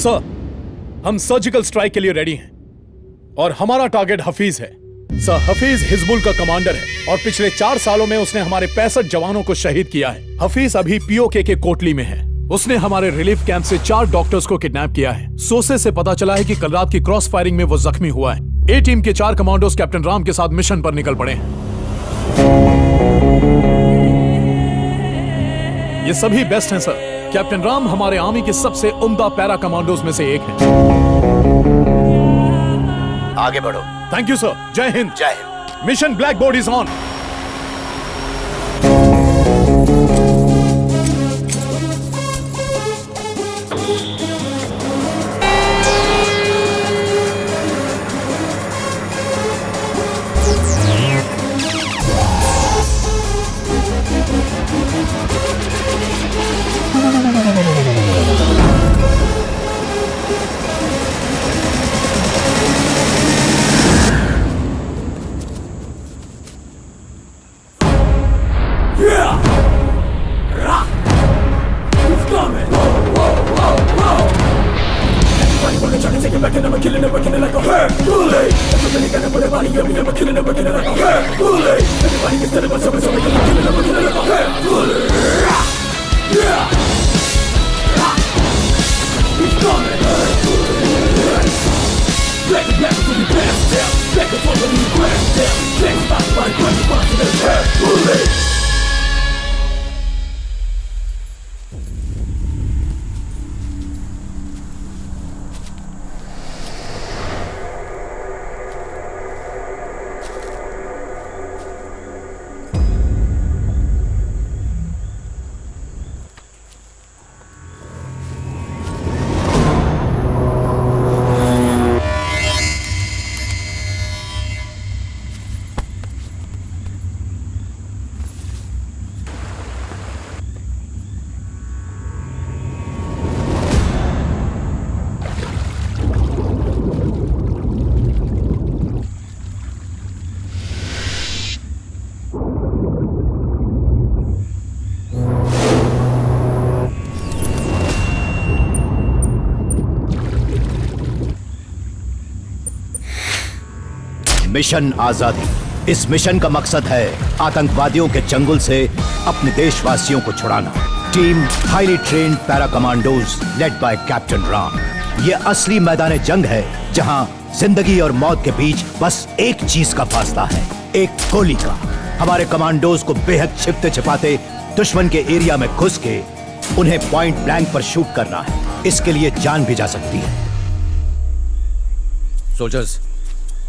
Sir, हम surgical strike के लिए रेडी हैं और हमारा टारगेट हफीज है। सर, हफीज हिजबुल का कमांडर है और पिछले 4 सालों में उसने हमारे 65 जवानों को शहीद किया है। हफीज अभी पीओके के कोटली में है। उसने हमारे रिलीफ कैंप से 4 डॉक्टर्स को किडनैप किया है। सोर्सेज से पता चला है कि कल रात की क्रॉस फायरिंग में वो जख्मी हुआ है। ए टीम के 4 कमांडोज कैप्टन राम के साथ मिशन पर निकल पड़े हैं। ये सभी बेस्ट हैं सर। कैप्टन राम हमारे आर्मी के सबसे उम्दा पैरा कमांडोज में से एक हैं। आगे बढ़ो। Thank you sir. जय हिंद। जय Hind. Mission black board is on. Mission आजादी। इस मिशन का मकसद है आतंकवादियों के चंगुल से अपने देशवासियों को छुड़ाना। Team highly trained para commandos led by captain Ram. ये असली मैदान जंग है जहां जिंदगी और मौत के बीच बस एक चीज का फासला है, एक गोली का। हमारे कमांडोज को बेहद छिपते छिपाते दुश्मन के एरिया में घुस के उन्हें पॉइंट ब्लैंक पर शूट करना है। इसके लिए जान भी जा सकती है। सोल्जर्स,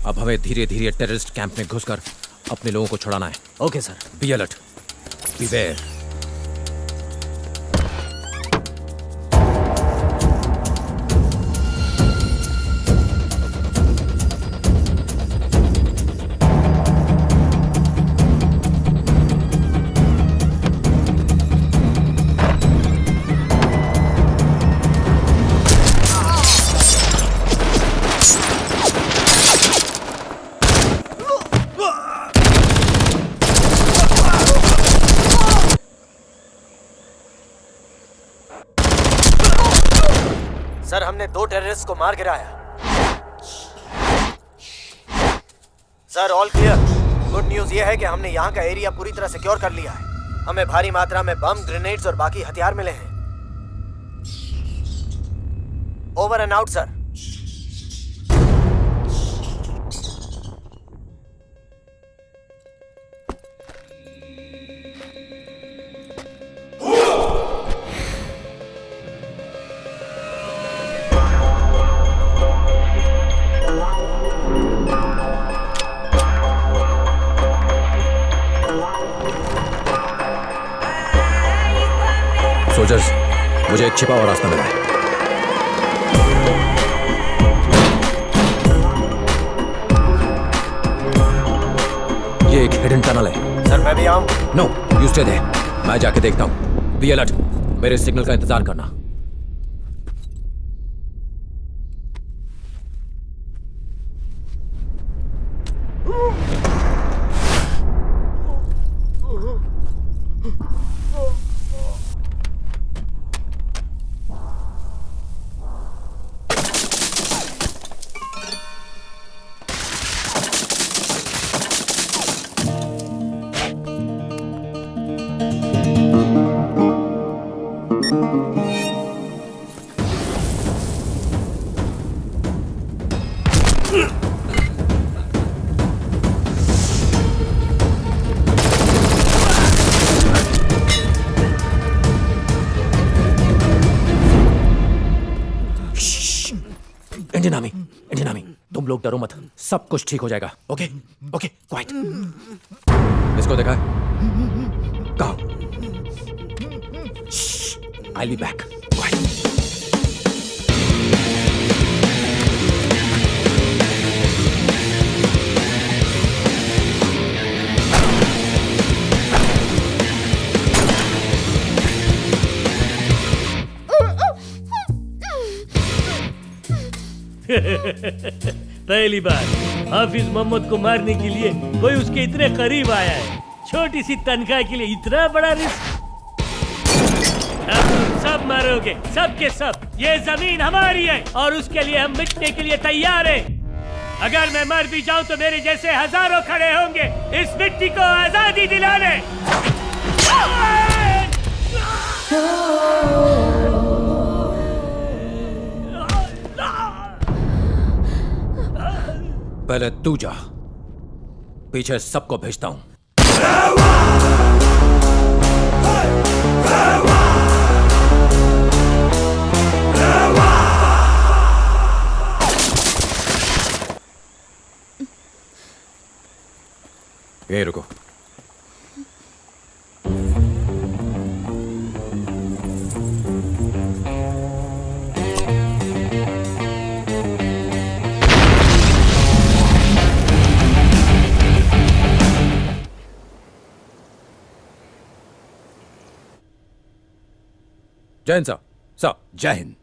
अब हमें धीरे धीरे टेररिस्ट कैंप में घुसकर अपने लोगों को छुड़ाना है। Okay sir. Be alert, beware. Sir, हमने 2 टेररिस्ट को मार गिराया। Sir, all clear. Good news ये है कि हमने यहाँ का एरिया पूरी तरह सिक्योर कर लिया है। हमें भारी मात्रा में बम, ग्रेनेड्स और बाकी हथियार मिले हैं। Over and out sir. Soldiers, मुझे एक छिपा हुआ रास्ता मिला है। ये एक हिडन टनल है। सर, मैं भी आऊं? No, you stay there. मैं जाके देखता हूं। बी अलर्ट, मेरे सिग्नल का इंतजार करना। इंडियन आर्मी, तुम लोग डरो मत, सब कुछ ठीक हो जाएगा। Okay okay quite. इसको देखा है? कहा? आई बी बैक। क्वाइट। पहली बार हाफिज मोहम्मद को मारने के लिए कोई उसके इतने करीब आया है। छोटी सी तनख्वाह के लिए इतना बड़ा रिस्क। अब तुम सब मरोगे, सब के सब। ये जमीन हमारी है और उसके लिए हम मिटने के लिए तैयार हैं। अगर मैं मर भी जाऊं तो मेरे जैसे हजारों खड़े होंगे इस मिट्टी को आजादी दिलाने। पहले तू जा, पीछे सबको भेजता हूं। यहीं रुको। जय हिंद साहब। जय हिंद।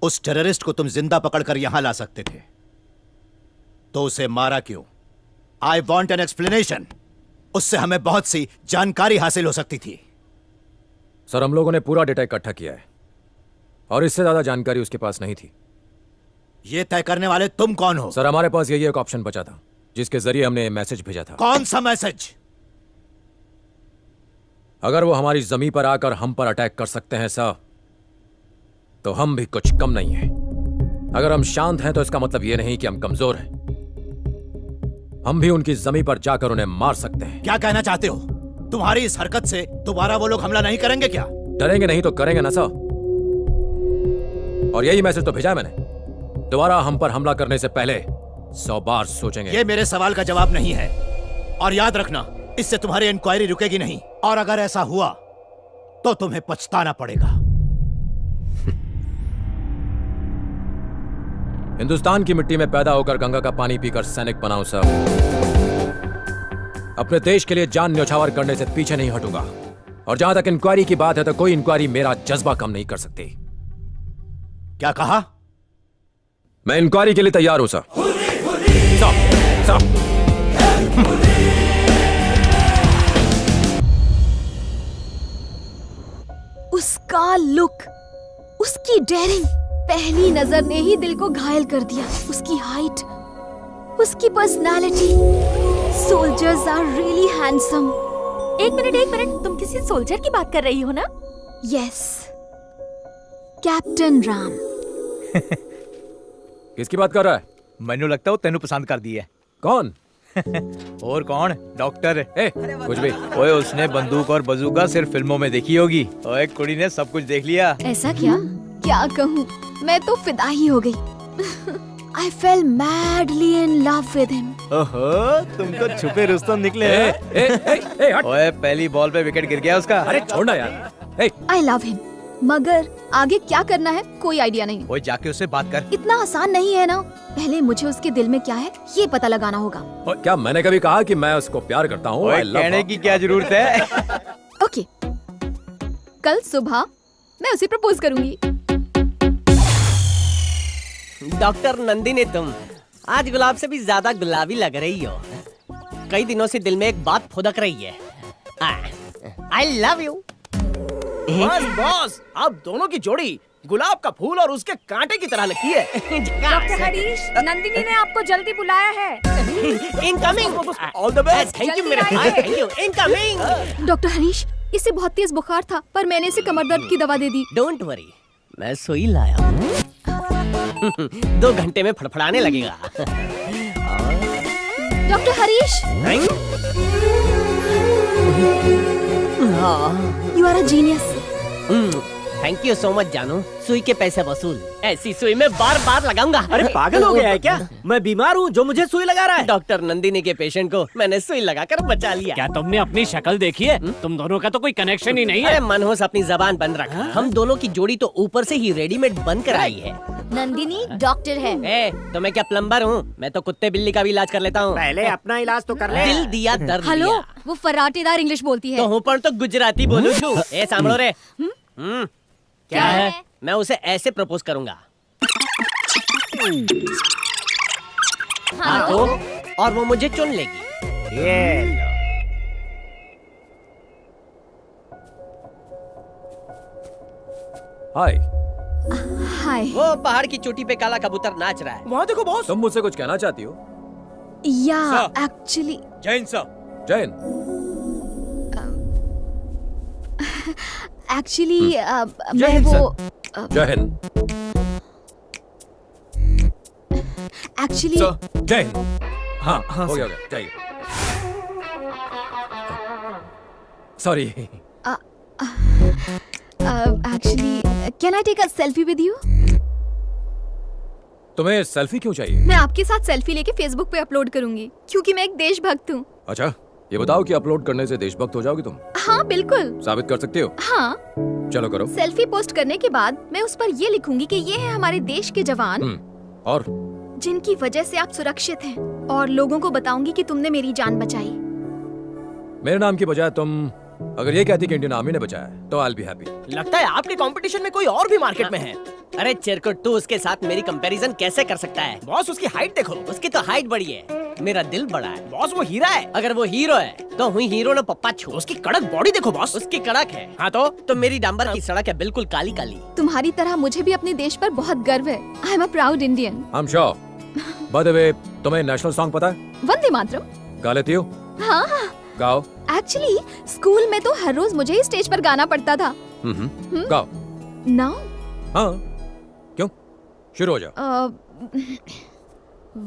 उस टेररिस्ट को तुम जिंदा पकड़कर यहां ला सकते थे, तो उसे मारा क्यों? I want an explanation. उससे हमें बहुत सी जानकारी हासिल हो सकती थी। सर, हम लोगों ने पूरा डेटा इकट्ठा किया है और इससे ज्यादा जानकारी उसके पास नहीं थी। यह तय करने वाले तुम कौन हो? सर, हमारे पास यही एक ऑप्शन बचा था जिसके जरिए हमने मैसेज भेजा था। कौन सा मैसेज? अगर वो हमारी जमीन पर आकर हम पर अटैक कर सकते हैं सर, तो हम भी कुछ कम नहीं हैं। अगर हम शांत हैं तो इसका मतलब यह नहीं कि हम कमजोर हैं। हम भी उनकी जमीन पर जाकर उन्हें मार सकते हैं। क्या कहना चाहते हो? तुम्हारी इस हरकत से दोबारा वो लोग हमला नहीं करेंगे क्या? डरेंगे नहीं तो करेंगे ना सर। और यही मैसेज तो भेजा है मैंने। दोबारा हम पर हमला करने से पहले 100 बार सोचेंगे। ये मेरे सवाल का जवाब नहीं है। और याद रखना, इससे तुम्हारी इंक्वायरी रुकेगी नहीं। और अगर ऐसा हुआ तो तुम्हें पछताना पड़ेगा। हिंदुस्तान की मिट्टी में पैदा होकर गंगा का पानी पीकर सैनिक बनाऊं साहब। अपने देश के लिए जान न्यौछावर करने से पीछे नहीं हटूंगा। और जहां तक इंक्वायरी की बात है तो कोई इंक्वायरी मेरा जज्बा कम नहीं कर सकती। क्या कहा? मैं इंक्वायरी के लिए तैयार हूं सर। साहब। उसका लुक, उसकी डेयरिंग पहली नजर ने ही दिल को घायल कर दिया। उसकी हाइट, उसकी personality. Soldiers are really handsome. एक मिनट, तुम किसी सोल्जर की बात कर रही हो ना? Yes, captain Ram. किसकी बात कर रहा है? ਮੈਨੂੰ लगता है तेनू पसंद कर दी है। कौन? और कौन? डॉक्टर। कुछ भी। ओए, उसने बंदूक और बंदूका सिर्फ फिल्मों में देखी होगी। ओए, कुड़ी ने सब कुछ देख लिया। ऐसा क्या कहूँ, मैं तो फिदा ही हो गई। I fell madly in love with him. ओहो, तुम तो छुपे रुस्तम निकले। हट। ओए, पहली बॉल पे विकेट गिर गया उसका। अरे छोड़ना यार। I love him. मगर आगे क्या करना है कोई आइडिया नहीं। ओए, जाके उससे बात कर। इतना आसान नहीं है ना। पहले मुझे उसके दिल में क्या है ये पता लगाना होगा। क्या मैंने कभी कहा कि मैं उसको प्यार करता हूँ? ओए, कहने की क्या जरूरत है? ओके, कल सुबह मैं उसे प्रपोज करूंगी। डॉक्टर नंदिनी, तुम आज गुलाब से भी ज्यादा गुलाबी लग रही हो। कई दिनों से दिल में एक बात फुदक रही है। I love you. बॉस, आप दोनों की जोड़ी गुलाब का फूल और उसके कांटे की तरह लगती है। डॉक्टर हरीश, नंदिनी ने आपको जल्दी बुलाया है। Incoming. All the best. Thank you मेरे भाई। Thank you. Incoming. Doctor Harish, इसे बहुत तेज बुखार था पर मैंने इसे कमर दर्द की दवा दे दी। डोंट वरी, मैं सुई लाया हूँ। 2 घंटे में फड़फड़ाने लगेगा। Doctor Harish, you are a genius. Thank you so much जानू। सुई के पैसे वसूल। ऐसी सुई में बार बार लगाऊंगा। अरे पागल हो गया है क्या? मैं बीमार हूँ जो मुझे सुई लगा रहा है। डॉक्टर नंदिनी के पेशेंट को मैंने सुई लगाकर बचा लिया। क्या तुमने अपनी शक्ल देखी है? तुम दोनों का तो कोई कनेक्शन ही नहीं अरे है। मनहोस अपनी जबान बंद रख। हम दोनों की जोड़ी तो ऊपर से ही रेडीमेड बनकर आई है। नंदिनी डॉक्टर है। तो मैं क्या प्लम्बर हूँ? मैं तो कुत्ते बिल्ली का भी इलाज कर लेता हूँ। पहले अपना इलाज तो कर ले। दिल दिया दर्द हेलो, दिया। वो फर्राटेदार इंग्लिश बोलती है। तो हूँ पर तो गुजराती बोलूं छू। ए सांभळो रे। क्या है? मैं उसे ऐसे प्रपोज करूंगा। हाँ तो? और वो मुझे चुन लेगी। ये लो। हाय, हाय। वो पहाड़ की चोटी पे काला कबूतर नाच रहा है। वहाँ देखो बॉस। तुम मुझसे कुछ कहना चाहती हो? या sir. Actually Jain sir. Jain. मैं वो जय हिंद। एक्चुअली जय हिंद। हाँ हो गया जाइए। Sorry. Actually can I take a selfie with you? तुम्हें सेल्फी क्यों चाहिए? मैं आपके साथ सेल्फी लेके फेसबुक पे अपलोड करूंगी क्योंकि मैं एक देशभक्त हूँ। अच्छा, ये बताओ कि अपलोड करने से देशभक्त हो जाओगी तुम? हाँ बिल्कुल। साबित कर सकती हो? हाँ। चलो करो। सेल्फी पोस्ट करने के बाद मैं उस पर ये लिखूंगी कि ये है हमारे देश के जवान और जिनकी वजह से आप सुरक्षित हैं, और लोगों को बताऊंगी कि तुमने मेरी जान बचाई। मेरे नाम की बजाय तुम अगर ये कहती कि इंडियन आर्मी ने बचाया तो आई विल बी हैप्पी। लगता है आपके कंपटीशन में कोई और भी मार्केट में है। अरे चिरकुट, तू उसके साथ मेरी कंपैरिजन कैसे कर सकता है? बॉस उसकी हाइट देखो। उसकी तो हाइट बड़ी है, मेरा दिल बड़ा है। बॉस वो हीरा है। अगर वो हीरो है तो हुई हीरो ना पप्पा छू। उसकी कड़क बॉडी देखो बॉस। उसकी कड़क है। हाँ तो मेरी डांबर की सड़क है बिल्कुल काली काली। तुम्हारी तरह मुझे भी अपने देश पर बहुत गर्व है। I am a proud Indian. I am sure. Bye the वे, तुम्हें नेशनल सॉन्ग पता है? वंदे मातरम। गा लेती हो? हाँ। गाओ। एक्चुअली स्कूल में तो हर रोज मुझे ही स्टेज पर गाना पड़ता था। गाओ। नाउ हाँ, क्यों? शुरू हो जाओ।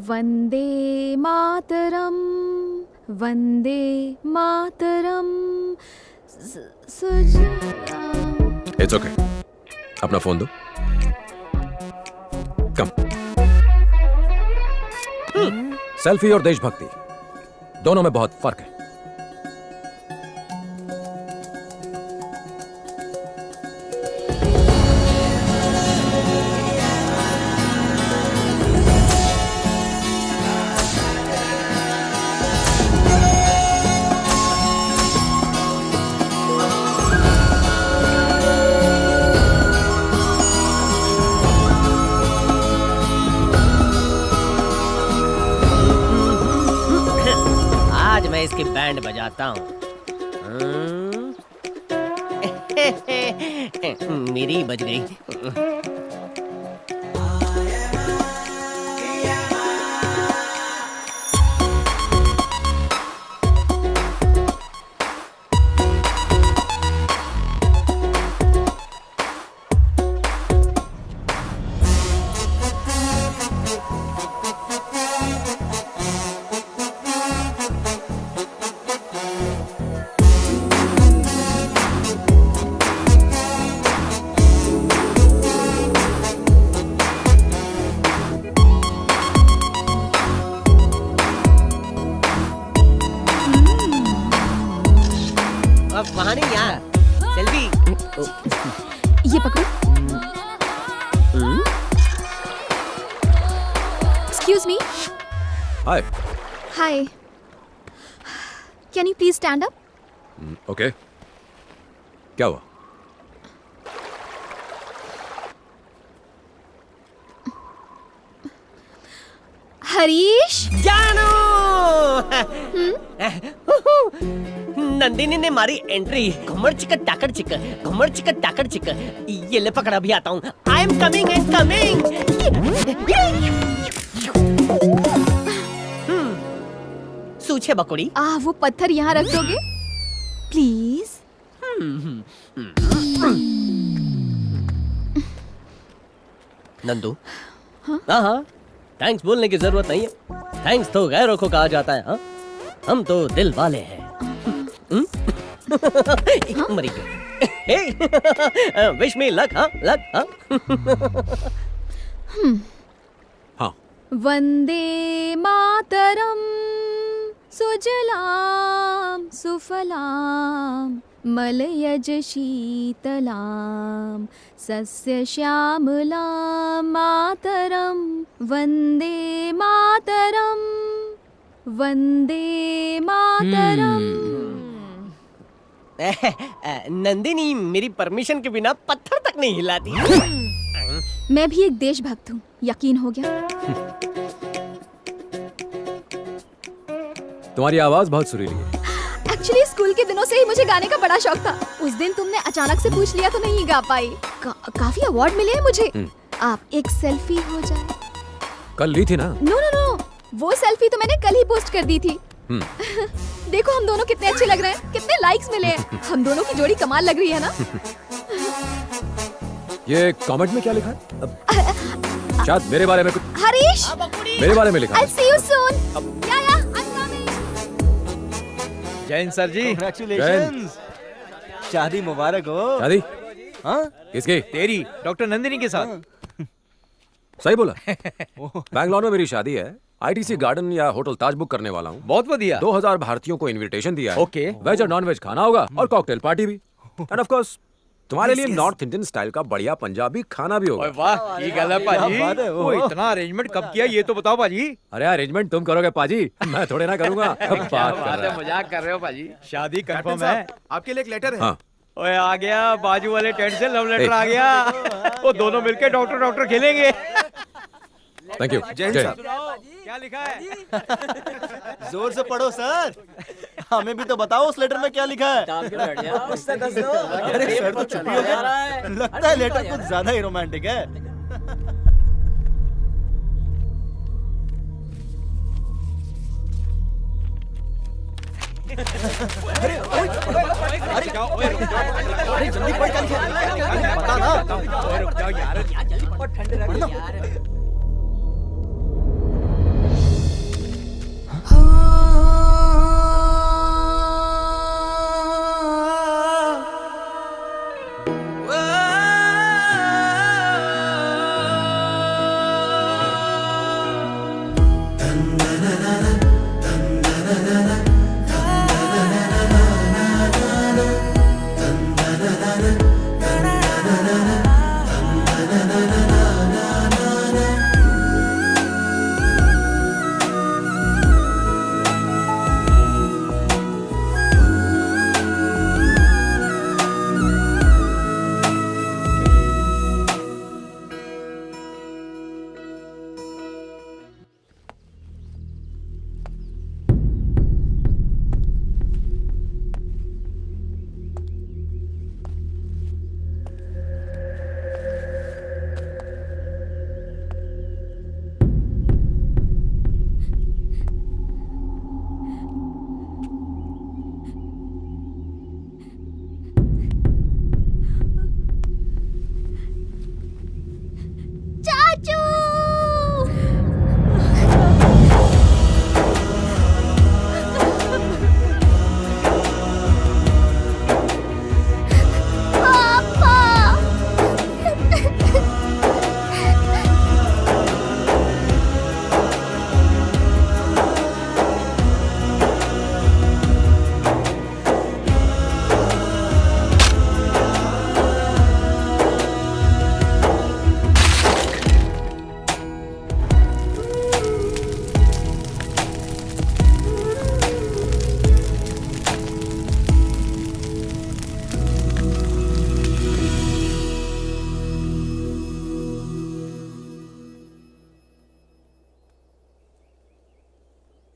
वंदे मातरम, वंदे मातरम। It's okay. अपना फोन दो। कम। सेल्फी और देशभक्ति दोनों में बहुत फर्क है। मैं इसकी बैंड बजाता हूँ। मेरी बज गई। वहाँ नहीं, यहाँ सेल्फी। ये पकड़ो। Excuse me. Hi. Hi. Can you please stand up? Okay. क्या हुआ? हरीश। जानू। नंदिनी ने मारी एंट्री। घुमड़ चिकन टाकड़ चिकन, घुमड़ चिकन टाकड़ चिकन। ये ले पकड़, अभी आता हूँ। I am coming and coming. सूछे बकुड़ी। वो पत्थर यहाँ रख दोगे प्लीज? नंदू, हाँ हाँ, थैंक्स बोलने की जरूरत नहीं है। थैंक्स तो गैरों को कहा जाता है। हाँ, हम तो दिल वाले हैं। मरी गई। Wish me luck. हाँ, लक। हाँ। हाँ, वंदे मातरम सुजलाम सुफलाम मलयज शीतलाम सस्य श्यामलाम मातरम वंदे मातरम वंदे मातरम। नंदिनी मेरी परमिशन के बिना पत्थर तक नहीं हिलाती। मैं भी एक देशभक्त हूँ, यकीन हो गया? तुम्हारी आवाज बहुत सुरीली है। एक्चुअली स्कूल के दिनों से ही मुझे गाने का बड़ा शौक था। उस दिन तुमने अचानक से पूछ लिया तो नहीं गा पाई। काफी अवार्ड मिले हैं मुझे। आप एक सेल्फी हो जाए। कल ली थी ना? नो नो नो, वो सेल्फी तो मैंने कल ही पोस्ट कर दी थी। देखो हम दोनों कितने अच्छे लग रहे हैं, कितने लाइक्स मिले हैं। हम दोनों की जोड़ी कमाल लग रही है ना? ये कमेंट में क्या लिखा है? शायद मेरे बारे में कुछ। हरीश, मेरे बारे में लिखा I'll है। see you soon. Yeah, I'm coming. Jain sir ji, Jain. शादी मुबारक हो। शादी? हाँ? किसकी? तेरी डॉक्टर नंदिनी के साथ। सही बोला। बैंगलोर में मेरी शादी है। आईटीसी गार्डन या होटल ताज बुक करने वाला हूँ। बहुत बढ़िया। 2000 भारतीयों को इनविटेशन दिया है। ओके। वेज और नॉन वेज खाना होगा और कॉकटेल पार्टी भी। एंड ऑफ कोर्स तुम्हारे लिए नॉर्थ इंडियन स्टाइल का बढ़िया पंजाबी खाना भी ओए होगा। वाह, ये गल है पाजी। वो इतना अरेंजमेंट कब किया ये तो बताओ पाजी। अरे अरेंजमेंट तुम करोगे पाजी, मैं थोड़े ना करूंगा। बात कर रहा है। मजाक कर रहे हो पाजी। शादी कंफर्म है। आपके लिए एक लेटर है। हाँ, ओए आ गया बाजू वाले टेंट से लव लेटर आ गया। वो दोनों मिलके डॉक्टर डॉक्टर खेलेंगे। Thank you. जय हिंद जय। साहब। क्या लिखा है? जोर से पढ़ो सर। हमें भी तो बताओ उस लेटर में क्या लिखा है। अरे सर तो चुप ही हो गए। लगता है लेटर कुछ ज्यादा ही रोमांटिक है। अरे जल्दी पढ़ क्या लिखा है? बता ना। रुक जाओ यार।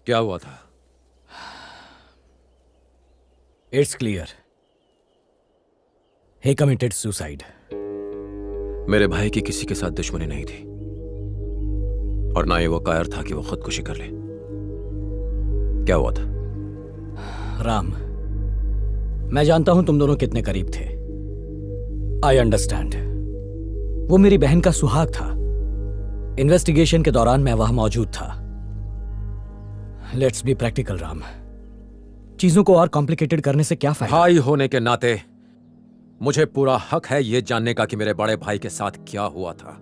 क्या हुआ था? It's clear. He committed suicide. मेरे भाई की किसी के साथ दुश्मनी नहीं थी और ना ही वो कायर था कि वो खुदकुशी कर ले। क्या हुआ था? राम, मैं जानता हूं तुम दोनों कितने करीब थे। I understand. वो मेरी बहन का सुहाग था। इन्वेस्टिगेशन के दौरान मैं वहां मौजूद था। Let's be practical Ram. चीजों को और कॉम्प्लिकेटेड करने से क्या फायदा? भाई होने के नाते मुझे पूरा हक है यह जानने का कि मेरे बड़े भाई के साथ क्या हुआ था।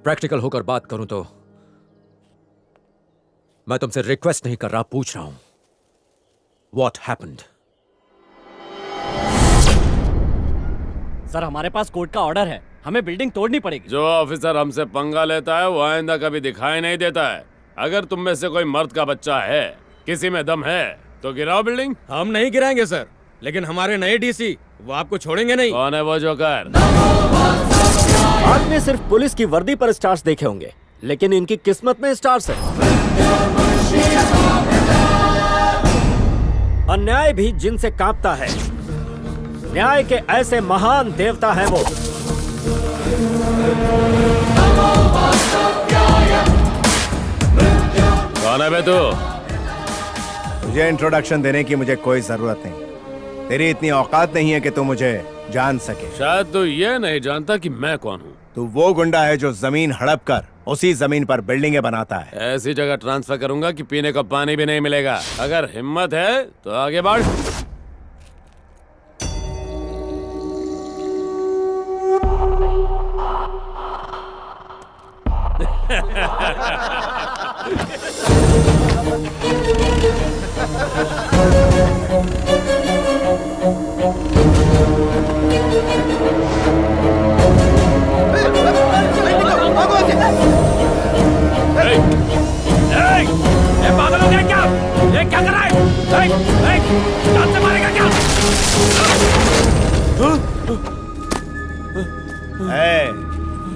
प्रैक्टिकल होकर बात करूं तो मैं तुमसे रिक्वेस्ट नहीं कर रहा, पूछ रहा हूं, व्हाट हैपेंड? सर हमारे पास कोर्ट का ऑर्डर है, हमें बिल्डिंग तोड़नी पड़ेगी। जो ऑफिसर हमसे पंगा लेता है वो आइंदा कभी दिखाई नहीं देता है। अगर तुम में से कोई मर्द का बच्चा है, किसी में दम है, तो गिराओ बिल्डिंग। हम नहीं गिराएंगे सर, लेकिन हमारे नए डीसी वो आपको छोड़ेंगे नहीं। कौन है वो जोकर? आपने सिर्फ पुलिस की वर्दी पर स्टार्स देखे होंगे, लेकिन इनकी किस्मत में स्टार्स है। अन्याय भी जिनसे कांपता है। न्याय के ऐसे महान देवता हैं वो। कौन है बे तू? तुझे इंट्रोडक्शन देने की मुझे कोई जरूरत नहीं। तेरी इतनी औकात नहीं है कि तू मुझे जान सके। शायद तू ये नहीं जानता कि मैं कौन हूँ। तू वो गुंडा है जो जमीन हड़प कर उसी जमीन पर बिल्डिंगें बनाता है। ऐसी जगह ट्रांसफर करूंगा कि पीने का पानी भी नहीं मिलेगा। अगर हिम्मत है तो आगे बढ़। पागल हो गया क्या? ये क्या कर रहा है? जान से मारेगा क्या?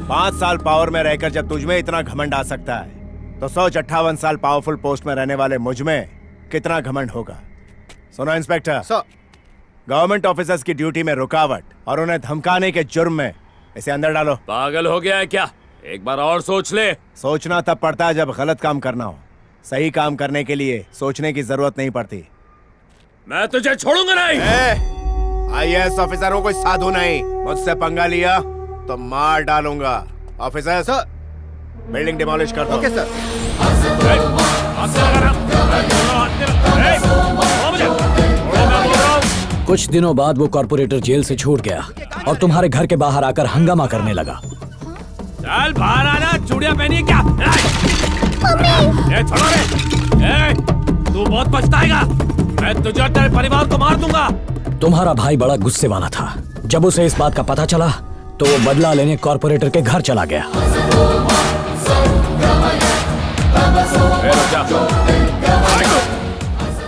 5 साल पावर में रहकर जब तुझमें इतना घमंड आ सकता है, तो 158 साल पावरफुल पोस्ट में रहने वाले मुझमें कितना घमंड होगा। सुनो इंस्पेक्टर, गवर्नमेंट ऑफिसर्स की ड्यूटी में रुकावट और उन्हें धमकाने के जुर्म में इसे अंदर डालो। पागल हो गया है क्या? एक बार और सोच ले। सोचना तब पड़ता है जब गलत काम करना हो। सही काम करने के लिए सोचने की जरूरत नहीं पड़ती। मैं तुझे छोड़ूंगा नहीं। IAS ऑफिसर हूँ, कोई साधु नहीं। मुझसे पंगा लिया तो मार डालूंगा। ऑफिसर सर, बिल्डिंग डिमोलिश कर दो। Okay sir. कुछ दिनों बाद वो कॉर्पोरेटर जेल से छूट गया और तुम्हारे घर के बाहर आकर हंगामा करने लगा। चल बाहर आना, चूड़ियां पहनी है क्या? छोड़ो रे। तू बहुत पछताएगा। मैं तुझे और तेरे परिवार को मार दूंगा। तुम्हारा भाई बड़ा गुस्से वाला था। जब उसे इस बात का पता चला तो वो बदला लेने कॉर्पोरेटर के घर चला गया।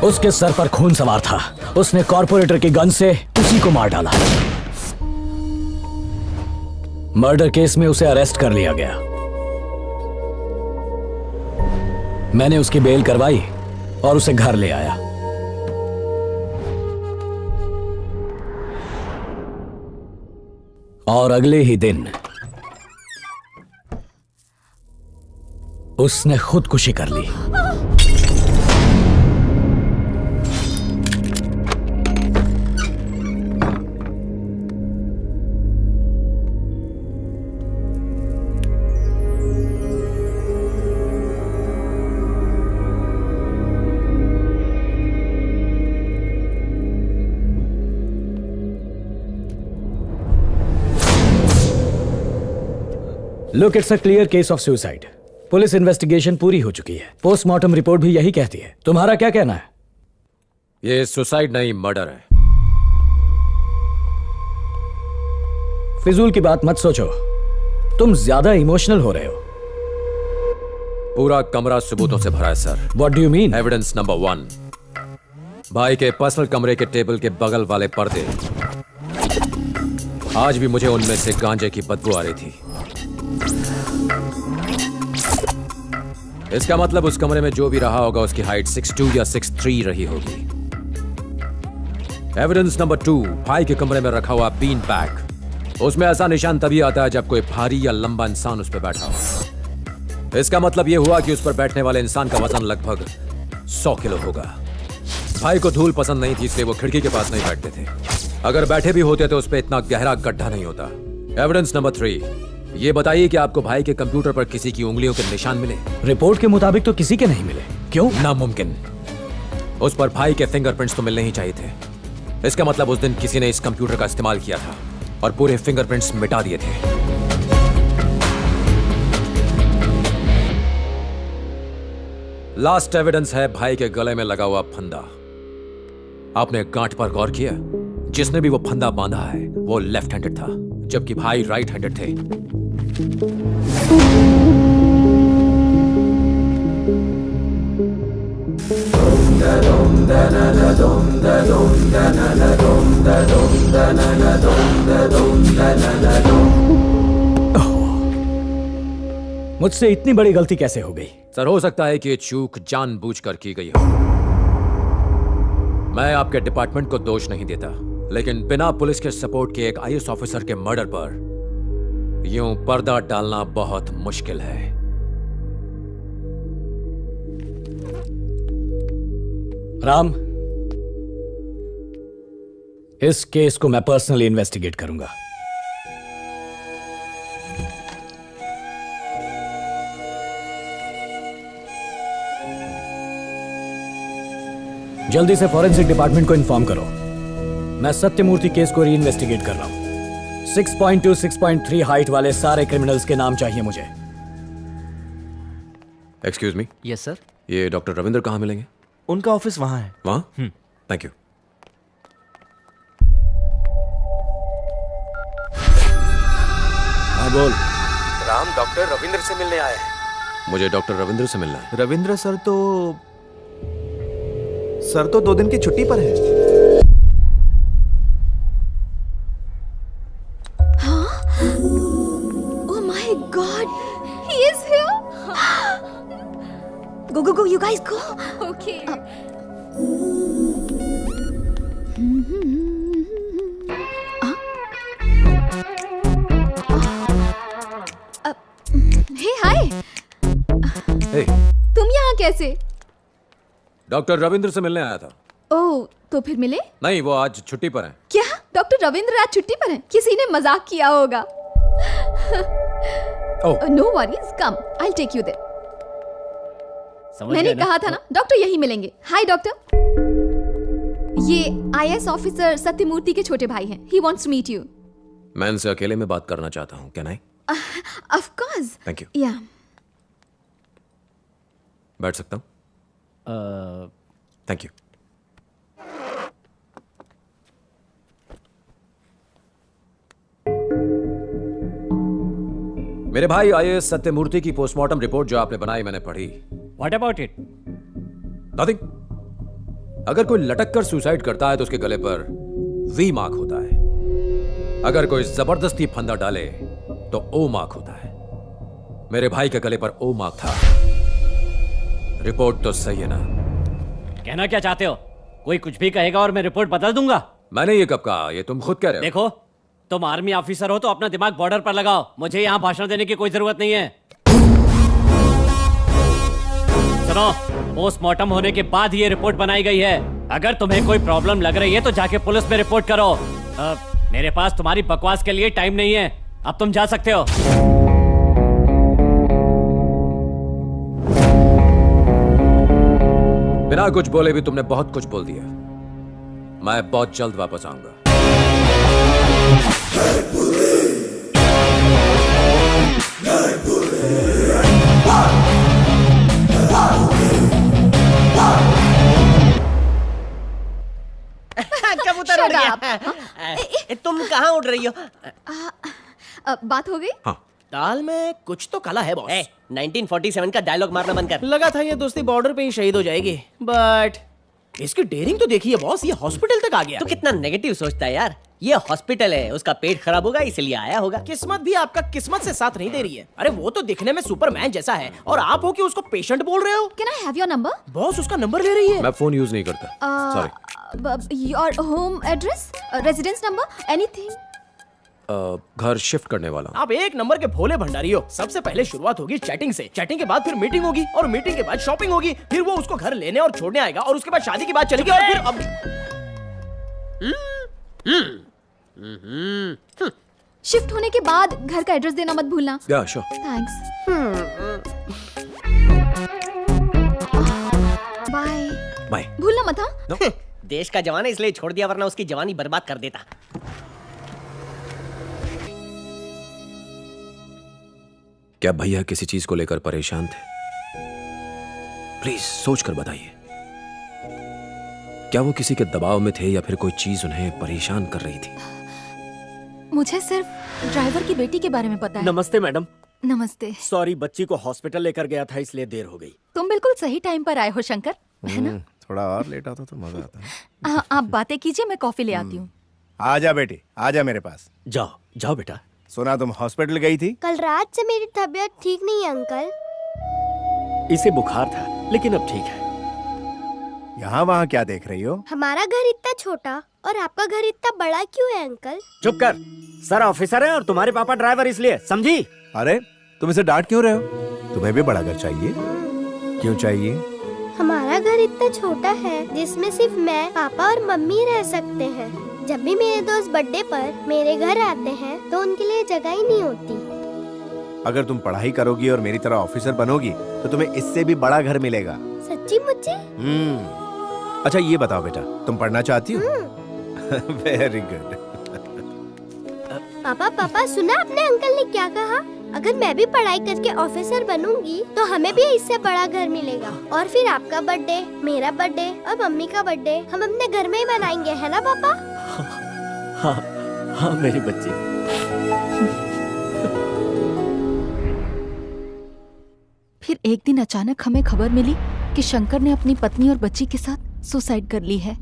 उसके सर पर खून सवार था। उसने कॉर्पोरेटर की गन से उसी को मार डाला। मर्डर केस में उसे अरेस्ट कर लिया गया। मैंने उसकी बेल करवाई और उसे घर ले आया। और अगले ही दिन उसने खुदकुशी कर ली। Look, it's a clear case of suicide. Police investigation पूरी हो चुकी है। पोस्टमार्टम रिपोर्ट भी यही कहती है। तुम्हारा क्या कहना है? ये सुसाइड नहीं, मर्डर है। फिजूल की बात मत सोचो। तुम ज्यादा इमोशनल हो रहे हो। पूरा कमरा सबूतों से भरा है sir. What do you mean? Evidence number 1, भाई के पर्सनल कमरे के टेबल के बगल वाले पर्दे। आज भी मुझे उनमें से गांजे की बदबू आ रही थी। इसका मतलब उस कमरे में जो भी रहा होगा उसकी हाइट 6'2" या 6'3" रही होगी। एविडेंस नंबर 2, भाई के कमरे में रखा हुआ बीन बैग। उसमें ऐसा निशान तभी आता है जब कोई भारी या लंबा इंसान उस पर बैठा हो। इसका मतलब यह हुआ कि उस पर बैठने वाले इंसान का वजन लगभग 100 किलो होगा। भाई को धूल पसंद नहीं थी, इसलिए वो खिड़की के पास नहीं बैठते थे। अगर बैठे भी होते तो उस पर इतना गहरा गड्ढा नहीं होता। एविडेंस नंबर 3, ये बताइए कि आपको भाई के कंप्यूटर पर किसी की उंगलियों के निशान मिले? रिपोर्ट के मुताबिक तो किसी के नहीं मिले। क्यों? नामुमकिन। उस पर भाई के फिंगरप्रिंट्स तो मिलने ही चाहिए थे। इसका मतलब उस दिन किसी ने इस कंप्यूटर का इस्तेमाल किया था और पूरे फिंगरप्रिंट्स मिटा दिए थे। लास्ट एविडेंस है भाई के गले में लगा हुआ फंदा। आपने गांठ पर गौर किया? जिसने भी वो फंदा बांधा है वो लेफ्ट हैंडेड था, जबकि भाई राइट हैंडेड थे। मुझसे इतनी बड़ी गलती कैसे हो गई? सर, हो सकता है कि ये चूक जानबूझकर की गई हो। मैं आपके डिपार्टमेंट को दोष नहीं देता, लेकिन बिना पुलिस के सपोर्ट के एक आईएएस ऑफिसर के मर्डर पर यूं पर्दा डालना बहुत मुश्किल है। राम, इस केस को मैं पर्सनली इन्वेस्टिगेट करूंगा। जल्दी से फॉरेंसिक डिपार्टमेंट को इन्फॉर्म करो। मैं सत्यमूर्ति केस को री इन्वेस्टिगेट कर रहा हूं। 6.2, 6.3 हाइट वाले सारे क्रिमिनल्स के नाम चाहिए मुझे। Excuse me. Yes sir. ये डॉक्टर रविंद्र कहाँ मिलेंगे? उनका ऑफिस वहां है। वहाँ? Thank you. हाँ बोल। राम डॉक्टर रविंद्र से मिलने आया है। मुझे डॉक्टर रविंद्र से मिलना है। रविंद्र सर तो 2 दिन की छुट्टी पर है। Oh my God, he is here. Go, you guys go. Okay. Hey, hi. Hey. तुम यहाँ कैसे? डॉक्टर रविंद्र से मिलने आया था। ओह, तो फिर मिले? नहीं, वो आज छुट्टी पर हैं। क्या डॉक्टर रविंद्र आज छुट्टी पर हैं? किसी ने मजाक किया होगा। No worries, come, I will take you there. मैंने कहा था ना डॉक्टर यही मिलेंगे। हाय डॉक्टर, ये आईएएस ऑफिसर सत्यमूर्ति के छोटे भाई हैं। He wants to meet you. मैं इनसे अकेले में बात करना चाहता हूँ। Can I? Of course. Thank you. Yeah, बैठ सकता हूँ? Thank you. मेरे भाई आईएएस सत्यमूर्ति की पोस्टमार्टम रिपोर्ट जो आपने बनाई मैंने पढ़ी। What about it? नथिंग। अगर कोई लटक कर सुसाइड करता है तो उसके गले पर वी मार्क होता है। अगर कोई जबरदस्ती फंदा डाले तो ओ मार्क होता है। मेरे भाई के गले पर ओ मार्क था। रिपोर्ट तो सही है ना? कहना क्या चाहते हो? कोई कुछ भी कहेगा और मैं रिपोर्ट बदल दूंगा। मैंने ये कब कहा? ये तुम खुद कह रहे हो। देखो, तुम आर्मी ऑफिसर हो तो अपना दिमाग बॉर्डर पर लगाओ। मुझे यहाँ भाषण देने की कोई जरूरत नहीं है। सुनो, पोस्टमार्टम होने के बाद ये रिपोर्ट बनाई गई है। अगर तुम्हें कोई प्रॉब्लम लग रही है तो जाके पुलिस में रिपोर्ट करो। मेरे पास तुम्हारी बकवास के लिए टाइम नहीं है। अब तुम जा सकते हो। बिना कुछ बोले भी तुमने बहुत कुछ बोल दिया। मैं बहुत जल्द वापस आऊंगा। कबूतर उड़ गया। तुम कहाँ उड़ रही हो? बात हो गई? हाँ। दाल में कुछ तो काला है बॉस। 1947 का डायलॉग मारना बंद कर। लगा था ये दोस्ती बॉर्डर पे ही शहीद हो जाएगी, बट इसकी डेयरिंग तो देखिए बॉस, ये हॉस्पिटल तक आ गया। तो कितना नेगेटिव सोचता है यार। ये हॉस्पिटल है, उसका पेट खराब होगा इसलिए आया होगा। किस्मत भी आपका किस्मत से साथ नहीं दे रही है। अरे वो तो दिखने में सुपरमैन जैसा है और आप हो कि उसको पेशेंट बोल रहे हो। Can I have your number? Boss उसका नंबर ले रही है। मैं फोन यूज नहीं करता। Sorry. Your home address, residence number, anything? घर शिफ्ट करने वाला हूँ। आप एक नंबर के भोले भंडारी हो। सबसे पहले शुरुआत होगी चैटिंग से, चैटिंग के बाद फिर मीटिंग होगी और मीटिंग के बाद शॉपिंग होगी, फिर वो उसको घर लेने और छोड़ने आएगा और उसके बाद शादी की बात चलेगी और फिर अब शिफ्ट होने के बाद घर का एड्रेस देना मत भूलना। या श्योर। थैंक्स। Bye bye. भूलना मत। हाँ देश का जवान है इसलिए छोड़ दिया, वरना उसकी जवानी बर्बाद कर देता। क्या भैया किसी चीज को लेकर परेशान थे? प्लीज सोच कर बताइए। क्या वो किसी के दबाव में थे या फिर कोई चीज उन्हें परेशान कर रही थी? मुझे सिर्फ ड्राइवर की बेटी के बारे में पता है। नमस्ते मैडम। नमस्ते। सॉरी, बच्ची को हॉस्पिटल लेकर गया था इसलिए देर हो गई। तुम बिल्कुल सही टाइम पर आए हो शंकर, है ना? थोड़ा और लेट आता तो मजा आता है। हाँ, आप बातें कीजिए, मैं कॉफी ले आती हूँ। आजा बेटी, आजा मेरे पास। जाओ जाओ बेटा। सुना तुम हॉस्पिटल गई थी? कल रात से मेरी तबीयत ठीक नहीं है अंकल। इसे बुखार था लेकिन अब ठीक है। यहाँ वहाँ क्या देख रही हो? हमारा घर इतना छोटा और आपका घर इतना बड़ा क्यों है अंकल? चुप कर। सर ऑफिसर है और तुम्हारे पापा ड्राइवर, इसलिए समझी? अरे तुम इसे डांट क्यों रहे हो? तुम्हें भी बड़ा घर चाहिए। क्यों चाहिए? हमारा घर इतना छोटा है जिसमें सिर्फ मैं, पापा और मम्मी रह सकते हैं। जब भी मेरे दोस्त बर्थडे पर मेरे घर आते हैं तो उनके लिए जगह ही नहीं होती। अगर तुम पढ़ाई करोगी और मेरी तरह ऑफिसर बनोगी तो तुम्हें इससे भी बड़ा घर मिलेगा। सच्ची मुझे? अच्छा ये बताओ बेटा, तुम पढ़ना चाहती हो? Very good. पापा पापा सुना आपने अंकल ने क्या कहा? अगर मैं भी पढ़ाई करके ऑफिसर बनूंगी तो हमें भी इससे बड़ा घर मिलेगा और फिर आपका बर्थडे, मेरा बर्थडे और मम्मी का बर्थडे हम अपने घर में ही मनाएंगे, है ना पापा? हाँ हाँ मेरी बच्ची। फिर एक दिन अचानक हमें खबर मिली कि शंकर ने अपनी पत्नी और बच्ची के साथ सुसाइड कर ली है।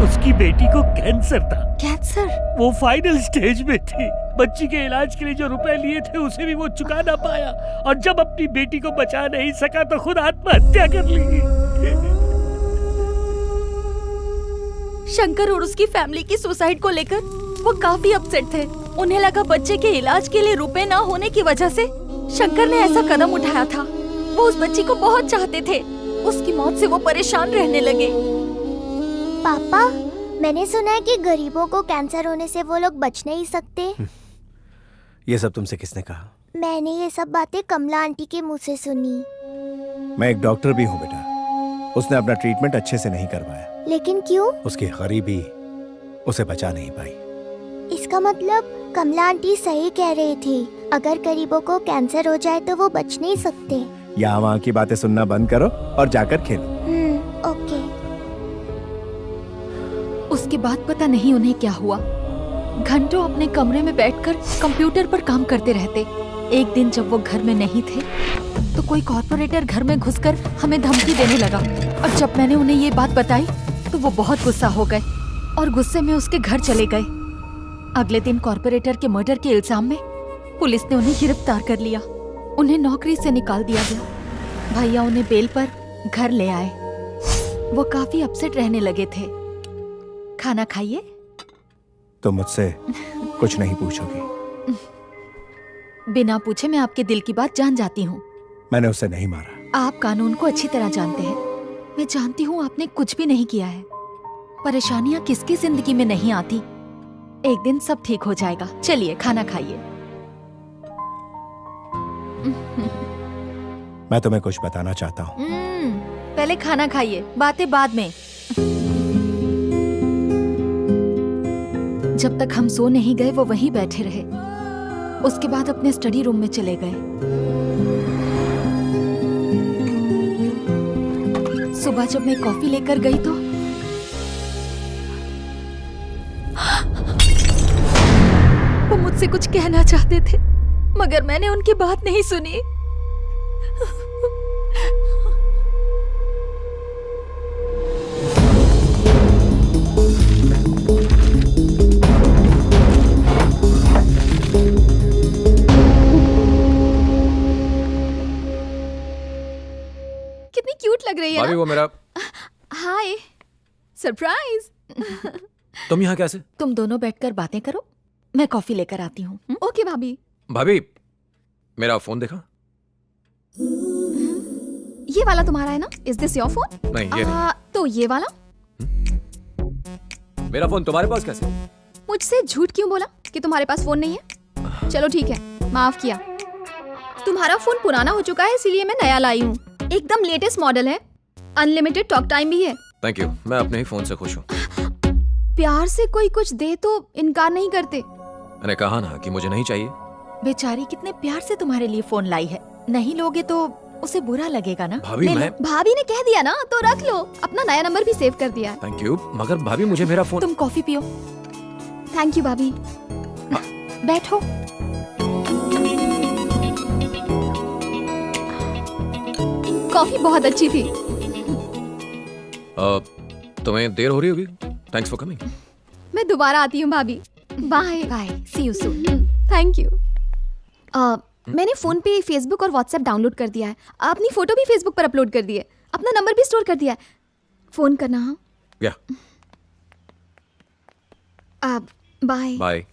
उसकी बेटी को कैंसर था। कैंसर? वो फाइनल स्टेज में थी। बच्ची के इलाज के लिए जो रुपए लिए थे उसे भी वो चुका ना पाया और जब अपनी बेटी को बचा नहीं सका तो खुद आत्महत्या कर ली। शंकर और उसकी फैमिली की सुसाइड को लेकर वो काफी अपसेट थे। उन्हें लगा बच्चे के इलाज के लिए रुपए ना होने की वजह से शंकर ने ऐसा कदम उठाया था। वो उस बच्ची को बहुत चाहते थे। उसकी मौत से वो परेशान रहने लगे। पापा, मैंने सुना है कि गरीबों को कैंसर होने से वो लोग बच नहीं सकते। ये सब तुमसे किसने कहा? मैंने ये सब बातें कमला आंटी के मुंह से सुनी। मैं एक डॉक्टर भी हूँ बेटा। उसने अपना ट्रीटमेंट अच्छे से नहीं करवाया। लेकिन क्यों? उसकी गरीबी उसे बचा नहीं पाई। इसका मतलब कमला आंटी सही कह रही थी। अगर गरीबों को कैंसर हो जाए तो वो बच नहीं सकते। यहाँ वहाँ की बातें सुनना बंद करो और जाकर खेलो। ओके। उसके बाद पता नहीं उन्हें क्या हुआ। घंटों अपने कमरे में बैठकर कंप्यूटर पर काम करते रहते। एक दिन जब वो घर में नहीं थे तो कोई कॉर्पोरेटर घर में घुसकर हमें धमकी देने लगा और जब मैंने उन्हें ये बात बताई तो वो बहुत गुस्सा हो गए और गुस्से में उसके घर चले गए। अगले दिन कॉर्पोरेटर के मर्डर के इल्जाम में पुलिस ने उन्हें गिरफ्तार कर लिया। उन्हें नौकरी से निकाल दिया गया। भैया उन्हें बेल पर घर ले आए। वो काफी अपसेट रहने लगे थे। खाना खाइए। तो मुझसे कुछ नहीं पूछोगी? बिना पूछे मैं आपके दिल की बात जान जाती हूँ। मैंने उसे नहीं मारा। आप कानून को अच्छी तरह जानते हैं। मैं जानती हूँ आपने कुछ भी नहीं किया है। परेशानियाँ किसकी जिंदगी में नहीं आती। एक दिन सब ठीक हो जाएगा। चलिए खाना खाइए। मैं तुम्हें कुछ बताना चाहता हूँ। पहले खाना खाइए, बातें बाद में। जब तक हम सो नहीं गए वो वहीं बैठे रहे। उसके बाद अपने स्टडी रूम में चले गए। सुबह जब मैं कॉफी लेकर गई तो वो मुझसे कुछ कहना चाहते थे मगर मैंने उनकी बात नहीं सुनी। कितनी क्यूट लग रही है भाभी ना? वो मेरा हाय, सरप्राइज। तुम यहाँ कैसे? तुम दोनों बैठकर बातें करो, मैं कॉफी लेकर आती हूँ। ओके भाभी। भाभी, मेरा फोन देखा? ये वाला तुम्हारा है ना? Is this your phone? नहीं, ये नहीं। तो ये वाला? मेरा फोन तुम्हारे पास कैसे? मुझसे झूठ क्यों बोला कि तुम्हारे पास फोन नहीं है? चलो ठीक है, माफ किया। तुम्हारा फोन पुराना हो चुका है, इसीलिए मैं नया लाई हूँ। एकदम लेटेस्ट मॉडल है, अनलिमिटेड टॉक टाइम भी है। थैंक यू, मैं अपने ही फोन से खुश हूँ। प्यार से कोई कुछ दे तो इनकार नहीं करते। मैंने कहा ना कि मुझे नहीं चाहिए। बेचारी कितने प्यार से तुम्हारे लिए फोन लाई है, नहीं लोगे तो उसे बुरा लगेगा ना। भाभी, मैं भाभी ने कह दिया ना तो रख लो। अपना नया नंबर भी सेव कर दिया है। थैंक यू, मगर भाभी मुझे मेरा फोन। तुम कॉफी पियो। थैंक यू भाभी। बैठो। कॉफी बहुत अच्छी थी। तुम्हें देर हो रही होगी। Thanks for coming. मैं दोबारा आती हूँ भाभी। Bye bye, see you soon. Thank you. मैंने फोन पे फेसबुक और व्हाट्सएप डाउनलोड कर दिया है। अपनी फोटो भी फेसबुक पर अपलोड कर दी है। अपना नंबर भी स्टोर कर दिया है। फोन करना। हाँ या बाय बाय।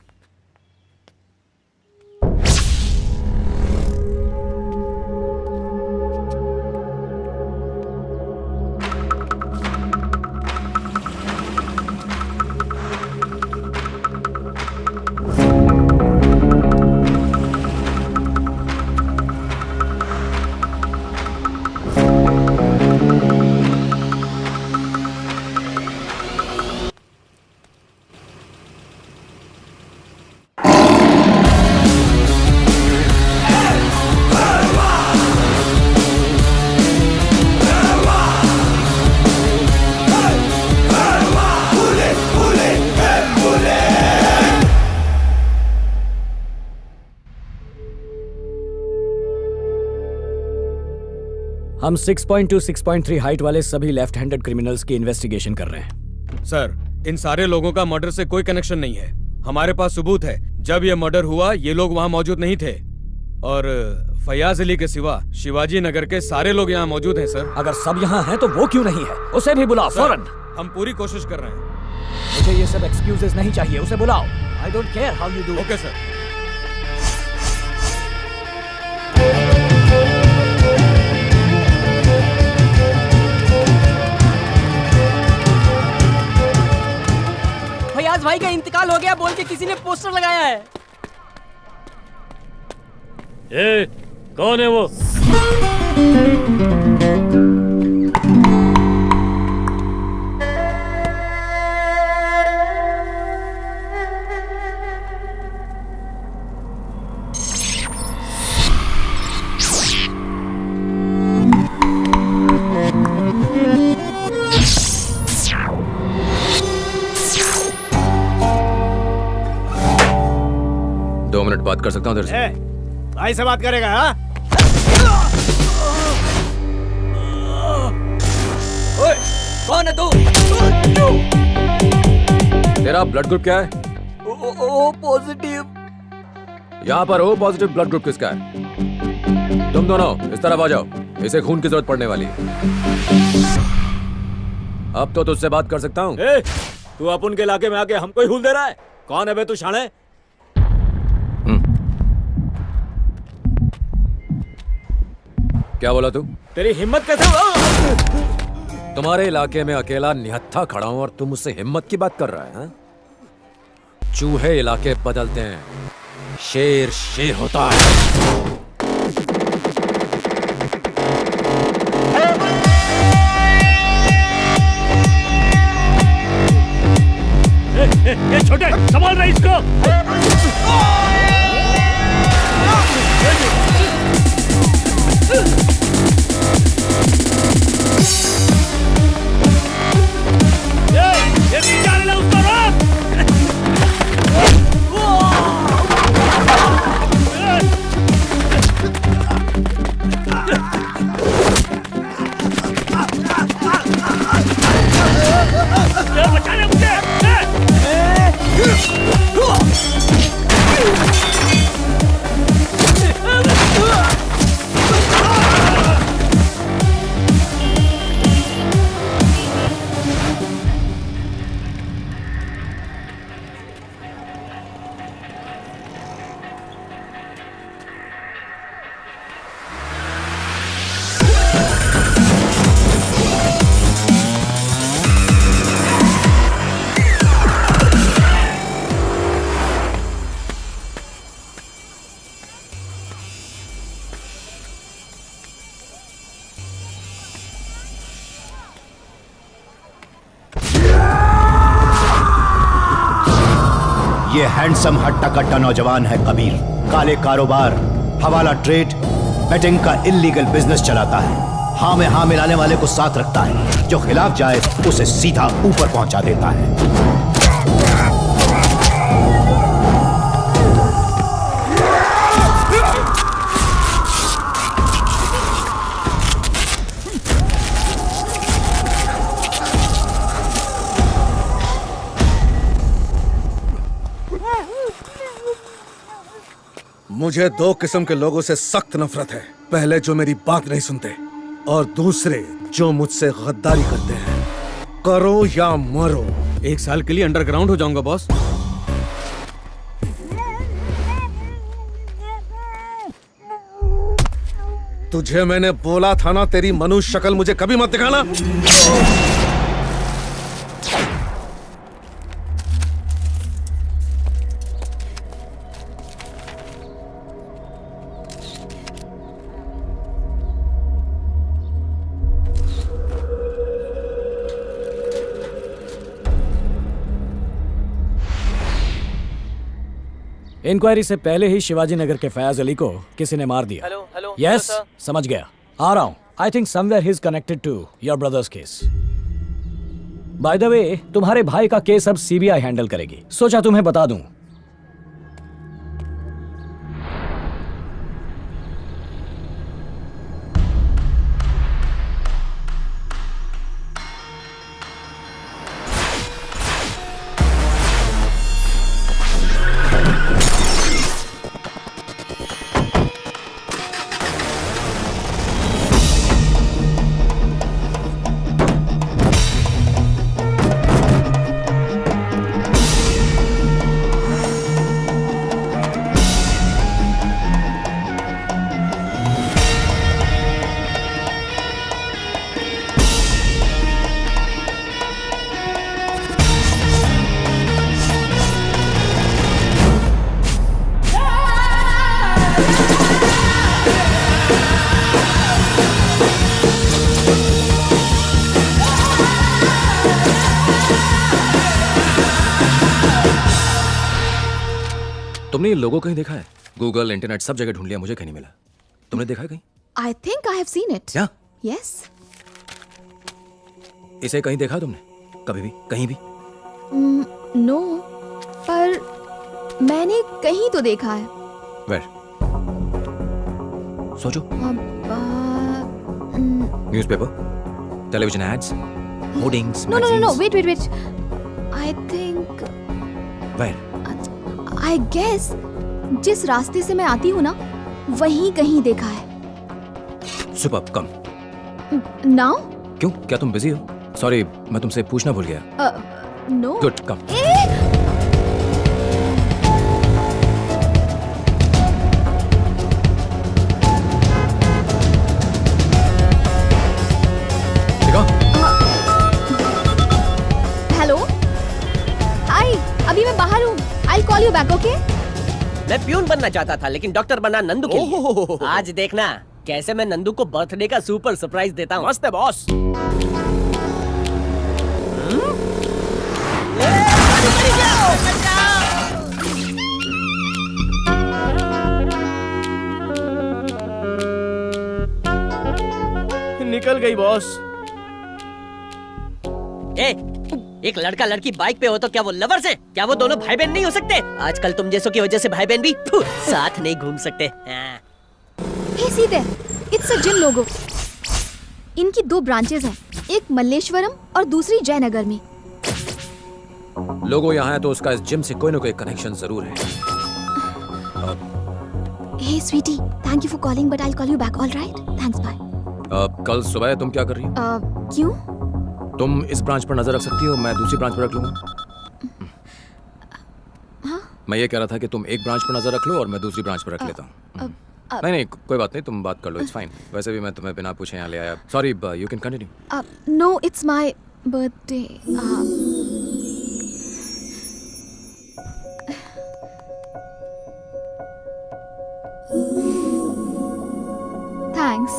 हम 6.2 6.3 हाइट वाले सभी लेफ्ट हैंडेड क्रिमिनल्स की इन्वेस्टिगेशन कर रहे हैं। सर, इन सारे लोगों का मर्डर से कोई कनेक्शन नहीं है। हमारे पास सबूत है, जब ये मर्डर हुआ ये लोग वहाँ मौजूद नहीं थे। और फयाज अली के सिवा शिवाजी नगर के सारे लोग यहाँ मौजूद हैं सर। अगर सब यहाँ हैं तो वो क्यों नहीं है? उसे भी बुलाओ फौरन। हम पूरी कोशिश कर रहे हैं। मुझे ये सब एक्सक्यूजेस नहीं चाहिए, उसे बुलाओ। I don't care how you do. Okay sir. Fayaz भाई का इंतकाल हो गया बोल के किसी ने पोस्टर लगाया है। ए, कौन है वो? दो मिनट बात कर सकता हूँ तेरे से? भाई से बात करेगा? हाँ? ओए, कौन है तू? तेरा ब्लड ग्रुप क्या है? O positive. यहाँ पर ओ पॉजिटिव ब्लड ग्रुप किसका है? तुम दोनों इस तरफ आ जाओ, इसे खून की जरूरत पड़ने वाली है। अब तो तुझसे बात कर सकता हूँ। तू अपन के इलाके में आके हमको ही हुल दे रहा है? कौन है बे तू शाणे? क्या बोला तू? तेरी हिम्मत कैसे? तुम्हारे इलाके में अकेला निहत्था खड़ा हूं और तुम मुझसे हिम्मत की बात कर रहा है? चूहे इलाके बदलते हैं, शेर शेर होता है। ये छोटे संभाल रहा इसको। ये नीचे आने लगा, उसको रोक। हैंडसम हट्टा कट्टा नौजवान है कबीर। काले कारोबार, हवाला ट्रेड, बेटिंग का इलीगल बिजनेस चलाता है। हाँ में हाँ मिलाने वाले को साथ रखता है, जो खिलाफ जाए उसे सीधा ऊपर पहुंचा देता है। मुझे दो किस्म के लोगों से सख्त नफरत है। पहले जो मेरी बात नहीं सुनते, और दूसरे जो मुझसे गद्दारी करते हैं। करो या मरो। 1 साल के लिए अंडरग्राउंड हो जाऊंगा बॉस। तुझे मैंने बोला था ना, तेरी मनुष्य शक्ल मुझे कभी मत दिखाना। इंक्वायरी से पहले ही शिवाजी नगर के फयाज अली को किसी ने मार दिया। हेलो यस, समझ गया, आ रहा हूं। I think somewhere he is connected to your brother's case. Bye the way, तुम्हारे भाई का केस अब सीबीआई हैंडल करेगी। सोचा तुम्हें बता दूं। तुमने ये लोगो कहीं देखा है? गूगल, इंटरनेट सब जगह ढूंढ लिया, मुझे कहीं नहीं मिला। तुमने देखा है कहीं? I think I have seen it. क्या? Yes. इसे कहीं देखा तुमने? कभी भी? कहीं भी? No. पर मैंने कहीं तो देखा है। Where? सोचो। Newspaper, television ads, hoardings, No. Wait. I think. Where? I guess जिस रास्ते से मैं आती हूँ ना, वहीं कहीं देखा है। सुपर, कम। Now? क्यों? क्या तुम बिजी हो? सॉरी, मैं तुमसे पूछना भूल गया। No. गुड, कम। हेलो, हाय, अभी मैं बाहर हूँ। I'll call you back, okay? मैं प्यून बनना चाहता था, लेकिन डॉक्टर बना नंदू के लिए। आज देखना कैसे मैं नंदू को बर्थडे का सुपर सरप्राइज देता हूँ। मस्त है बॉस। निकल गई बॉस। एक लड़का लड़की बाइक पे हो तो क्या वो लवर्स हैं? क्या वो दोनों भाई बहन नहीं हो सकते? आजकल तुम जैसों की वजह से भाई बहन भी साथ नहीं घूम सकते। Hey, see there. It's a gym logo. इनकी 2 ब्रांचेस हैं, एक मल्लेश्वरम और दूसरी जयनगर में। लोगो यहाँ है तो उसका इस जिम से कोई ना कोई कनेक्शन जरूर है। Hey, sweetie, thank you for calling, but I'll call you back. All right? Thanks, bye. कल सुबह तुम क्या कर रही हो? क्यों? तुम इस ब्रांच पर नजर रख सकती हो, मैं दूसरी ब्रांच पर रख लूंगा। हाँ? मैं ये कह रहा था कि तुम एक ब्रांच पर नजर रख लो और मैं दूसरी ब्रांच पर रख लेता हूँ। नहीं, कोई बात नहीं, तुम बात कर लो, इट्स फाइन। वैसे भी मैं तुम्हें बिना पूछे यहाँ ले आया। Sorry, you can continue. No, it's my birthday. Thanks.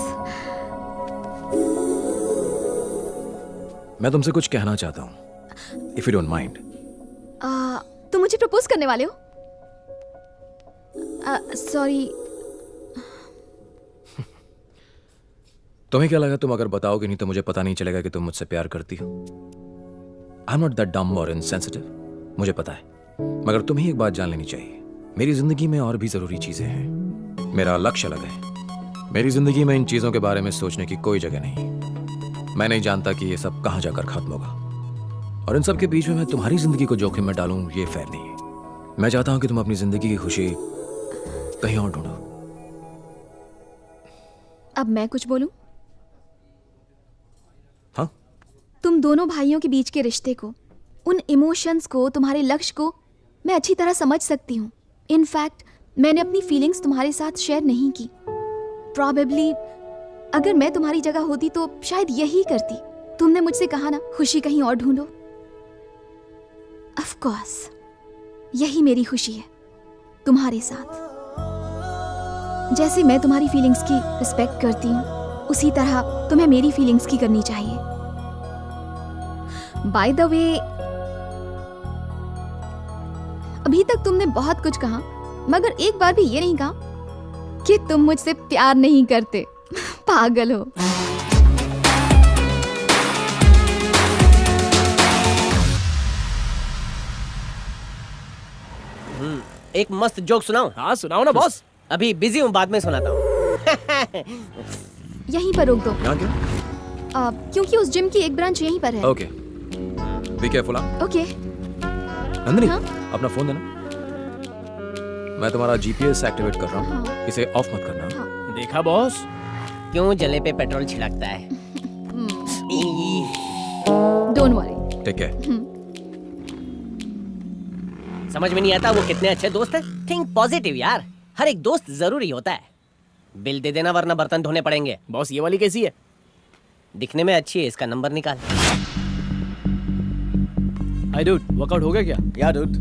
मैं तुमसे कुछ कहना चाहता हूँ, इफ यू डोंट माइंड। तुम मुझे प्रपोज करने वाले हो? सॉरी। तुम्हें क्या लगा तुम अगर बताओगे नहीं तो मुझे पता नहीं चलेगा कि तुम मुझसे प्यार करती हो? I am not that dumb और इनसेंसिटिव, मुझे पता है। मगर तुम्हें एक बात जान लेनी चाहिए, मेरी जिंदगी में और भी जरूरी चीजें हैं। मेरा लक्ष्य अलग है। मेरी जिंदगी में इन चीजों के बारे में सोचने की कोई जगह नहीं। मैं नहीं जानता कि ये सब कहां जाकर खत्म होगा, और इन सब के बीच में मैं तुम्हारी जिंदगी को जोखिम में डालूं, ये फेयर नहीं है। मैं चाहता हूं कि तुम अपनी जिंदगी की खुशी कहीं और ढूंढो। अब मैं कुछ बोलूं? हाँ? तुम दोनों भाइयों के बीच के रिश्ते को, उन इमोशंस को, तुम्हारे लक्ष्य को मैं अच्छी तरह समझ सकती हूँ। इनफैक्ट मैंने अपनी फीलिंग्स तुम्हारे साथ शेयर नहीं की। प्रॉबेबली अगर मैं तुम्हारी जगह होती तो शायद यही करती। तुमने मुझसे कहा ना, खुशी कहीं और ढूंढो। ऑफ कोर्स यही मेरी खुशी है, तुम्हारे साथ। जैसे मैं तुम्हारी फीलिंग्स की रिस्पेक्ट करती हूँ, उसी तरह तुम्हें मेरी फीलिंग्स की करनी चाहिए। बाय द वे, अभी तक तुमने बहुत कुछ कहा, मगर एक बार भी ये नहीं कहा कि तुम मुझसे प्यार नहीं करते। पागल हो। एक मस्त जोक सुनाओ। हाँ सुनाओ ना बॉस। अभी बिजी हूँ, बाद में सुनाता हूँ। यहीं पर रोक दो। यहाँ क्यों? क्योंकि उस जिम की एक ब्रांच यहीं पर है। Okay, be careful. Okay. Nandini, हाँ? अपना फोन देना। मैं तुम्हारा जीपीएस एक्टिवेट कर रहा हूँ, इसे ऑफ मत करना। देखा बॉस, क्यों जले पे पेट्रोल छिड़कता है। Don't worry. Take care. समझ में नहीं आता वो कितने अच्छे दोस्त हैं। थिंक पॉजिटिव यार, हर एक दोस्त जरूरी होता है। बिल दे देना वरना बर्तन धोने पड़ेंगे। बॉस ये वाली कैसी है? दिखने में अच्छी है, इसका नंबर निकाल। हाय डूड, वर्कआउट हो गया क्या? या डूड।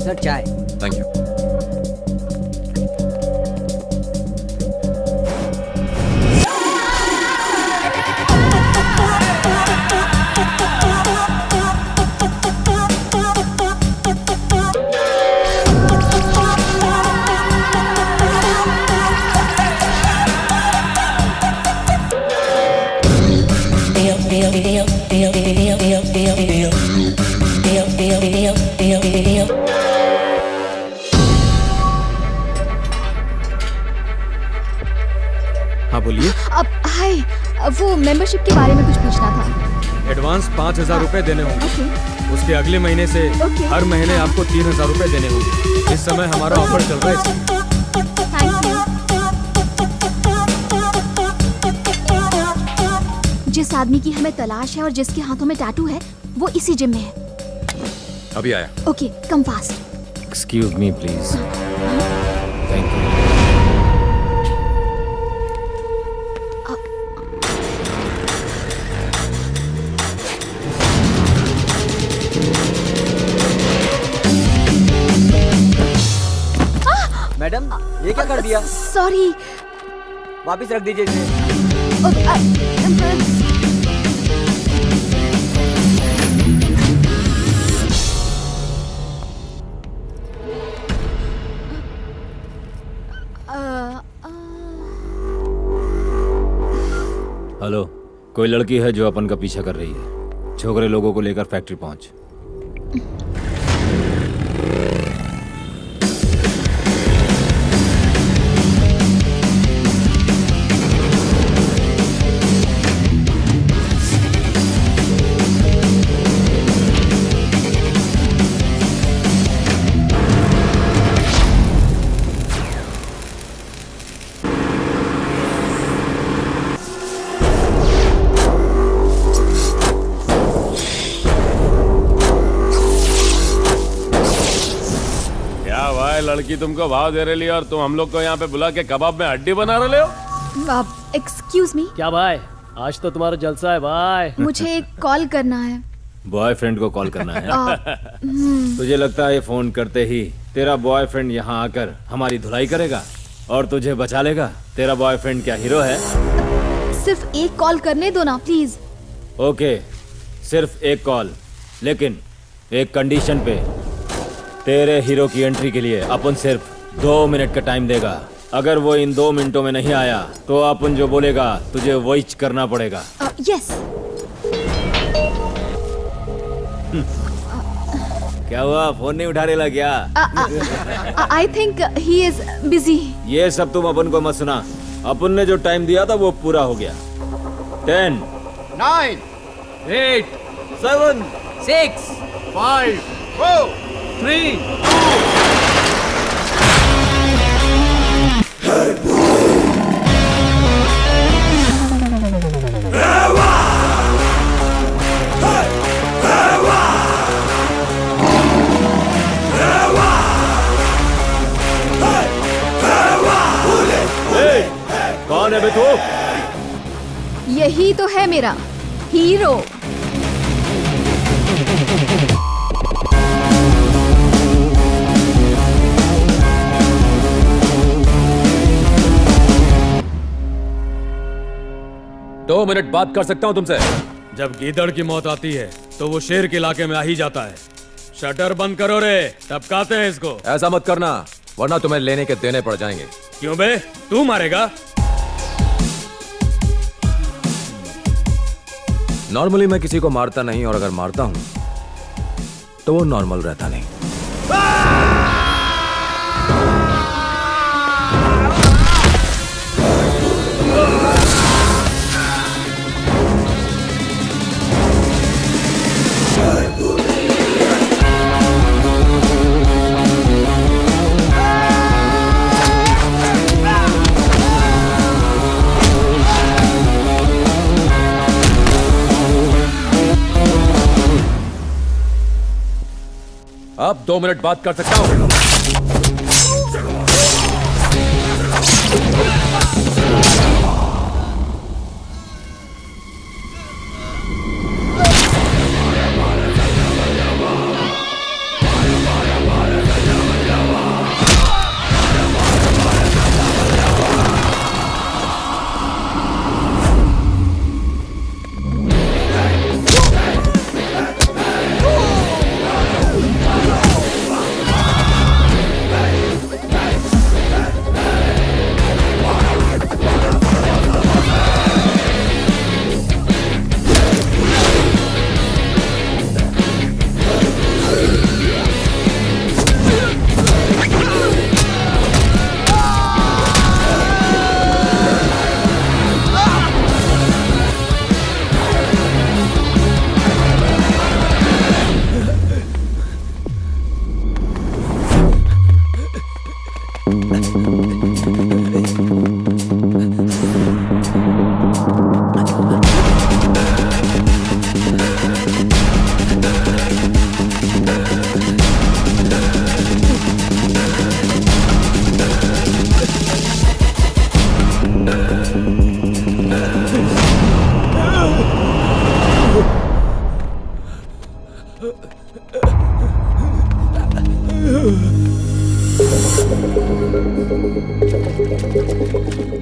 सर चाय। Thank you. हाँ बोलिए। अब हाय, वो मेंबरशिप के बारे में कुछ पूछना था। एडवांस 5,000 रुपए देने होंगे। ओके। उसके अगले महीने से हर महीने आपको 3,000 रुपए देने होंगे। इस समय हमारा ऑफर चल रहा है। Thank you. जिस आदमी की हमें तलाश है और जिसके हाथों में टैटू है, वो इसी जिम में है। अभी आया। Okay, come fast. Excuse me please. Thank you. Madam ये क्या कर दिया? सॉरी। वापस रख दीजिए इसे। हेलो, कोई लड़की है जो अपन का पीछा कर रही है। छोकरे लोगों को लेकर फैक्ट्री पहुंच। लड़की तुमको भाव दे रही है और तुम हम लोग को यहाँ पे बुला के कबाब में हड्डी बना रहे हो। Excuse me. क्या भाई, आज तो तुम्हारा जलसा है भाई। मुझे एक कॉल करना है। बॉयफ्रेंड को कॉल करना है? तुझे लगता है ये फोन करते ही तेरा बॉयफ्रेंड यहाँ आकर हमारी धुलाई करेगा और तुझे बचा लेगा? तेरा बॉयफ्रेंड क्या हीरो है? सिर्फ एक कॉल करने दो ना प्लीज। ओके, सिर्फ एक कॉल, लेकिन एक कंडीशन पे। तेरे हीरो की एंट्री के लिए अपन सिर्फ 2 मिनट का टाइम देगा। अगर वो इन 2 मिनटों में नहीं आया तो अपन जो बोलेगा तुझे वही करना पड़ेगा। यस। क्या हुआ, फोन नहीं उठा रेला क्या? I think he is busy. ये सब तुम अपन को मत सुना। अपन ने जो टाइम दिया था वो पूरा हो गया। 10 9 8 7 6 5 4 3 कौन है बे तू? यही तो है मेरा हीरो। दो मिनट बात कर सकता हूं तुमसे? जब गीदड़ की मौत आती है तो वो शेर के इलाके में आ ही जाता है। शटर बंद करो रे, टपकाते हैं इसको। ऐसा मत करना, वरना तुम्हें लेने के देने पड़ जाएंगे। क्यों बे, तू मारेगा? नॉर्मली मैं किसी को मारता नहीं, और अगर मारता हूं तो वो नॉर्मल रहता नहीं। अब 2 मिनट बात कर सकता हूं।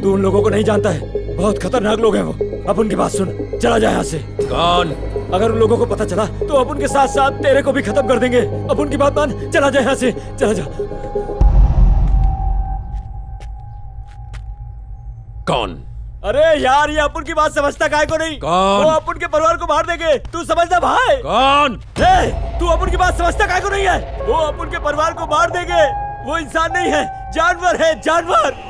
तू उन लोगों को नहीं जानता है, बहुत खतरनाक लोग हैं वो। अब उनकी बात सुन, चला जा यहाँ से। कौन? अगर उन लोगों को पता चला तो अब उनके साथ साथ तेरे को भी खत्म कर देंगे। अब उनकी बात मान, चला जा यहाँ से, चला जा। कौन? अरे यार, ये अपन की बात समझता काहे को नहीं? कौन? वो अपन के परिवार को मार देंगे, तू समझना भाई। कौन? तू अपन की बात समझता काहे को नहीं है? वो अपन के परिवार को मार देंगे। वो इंसान नहीं है, जानवर है, जानवर।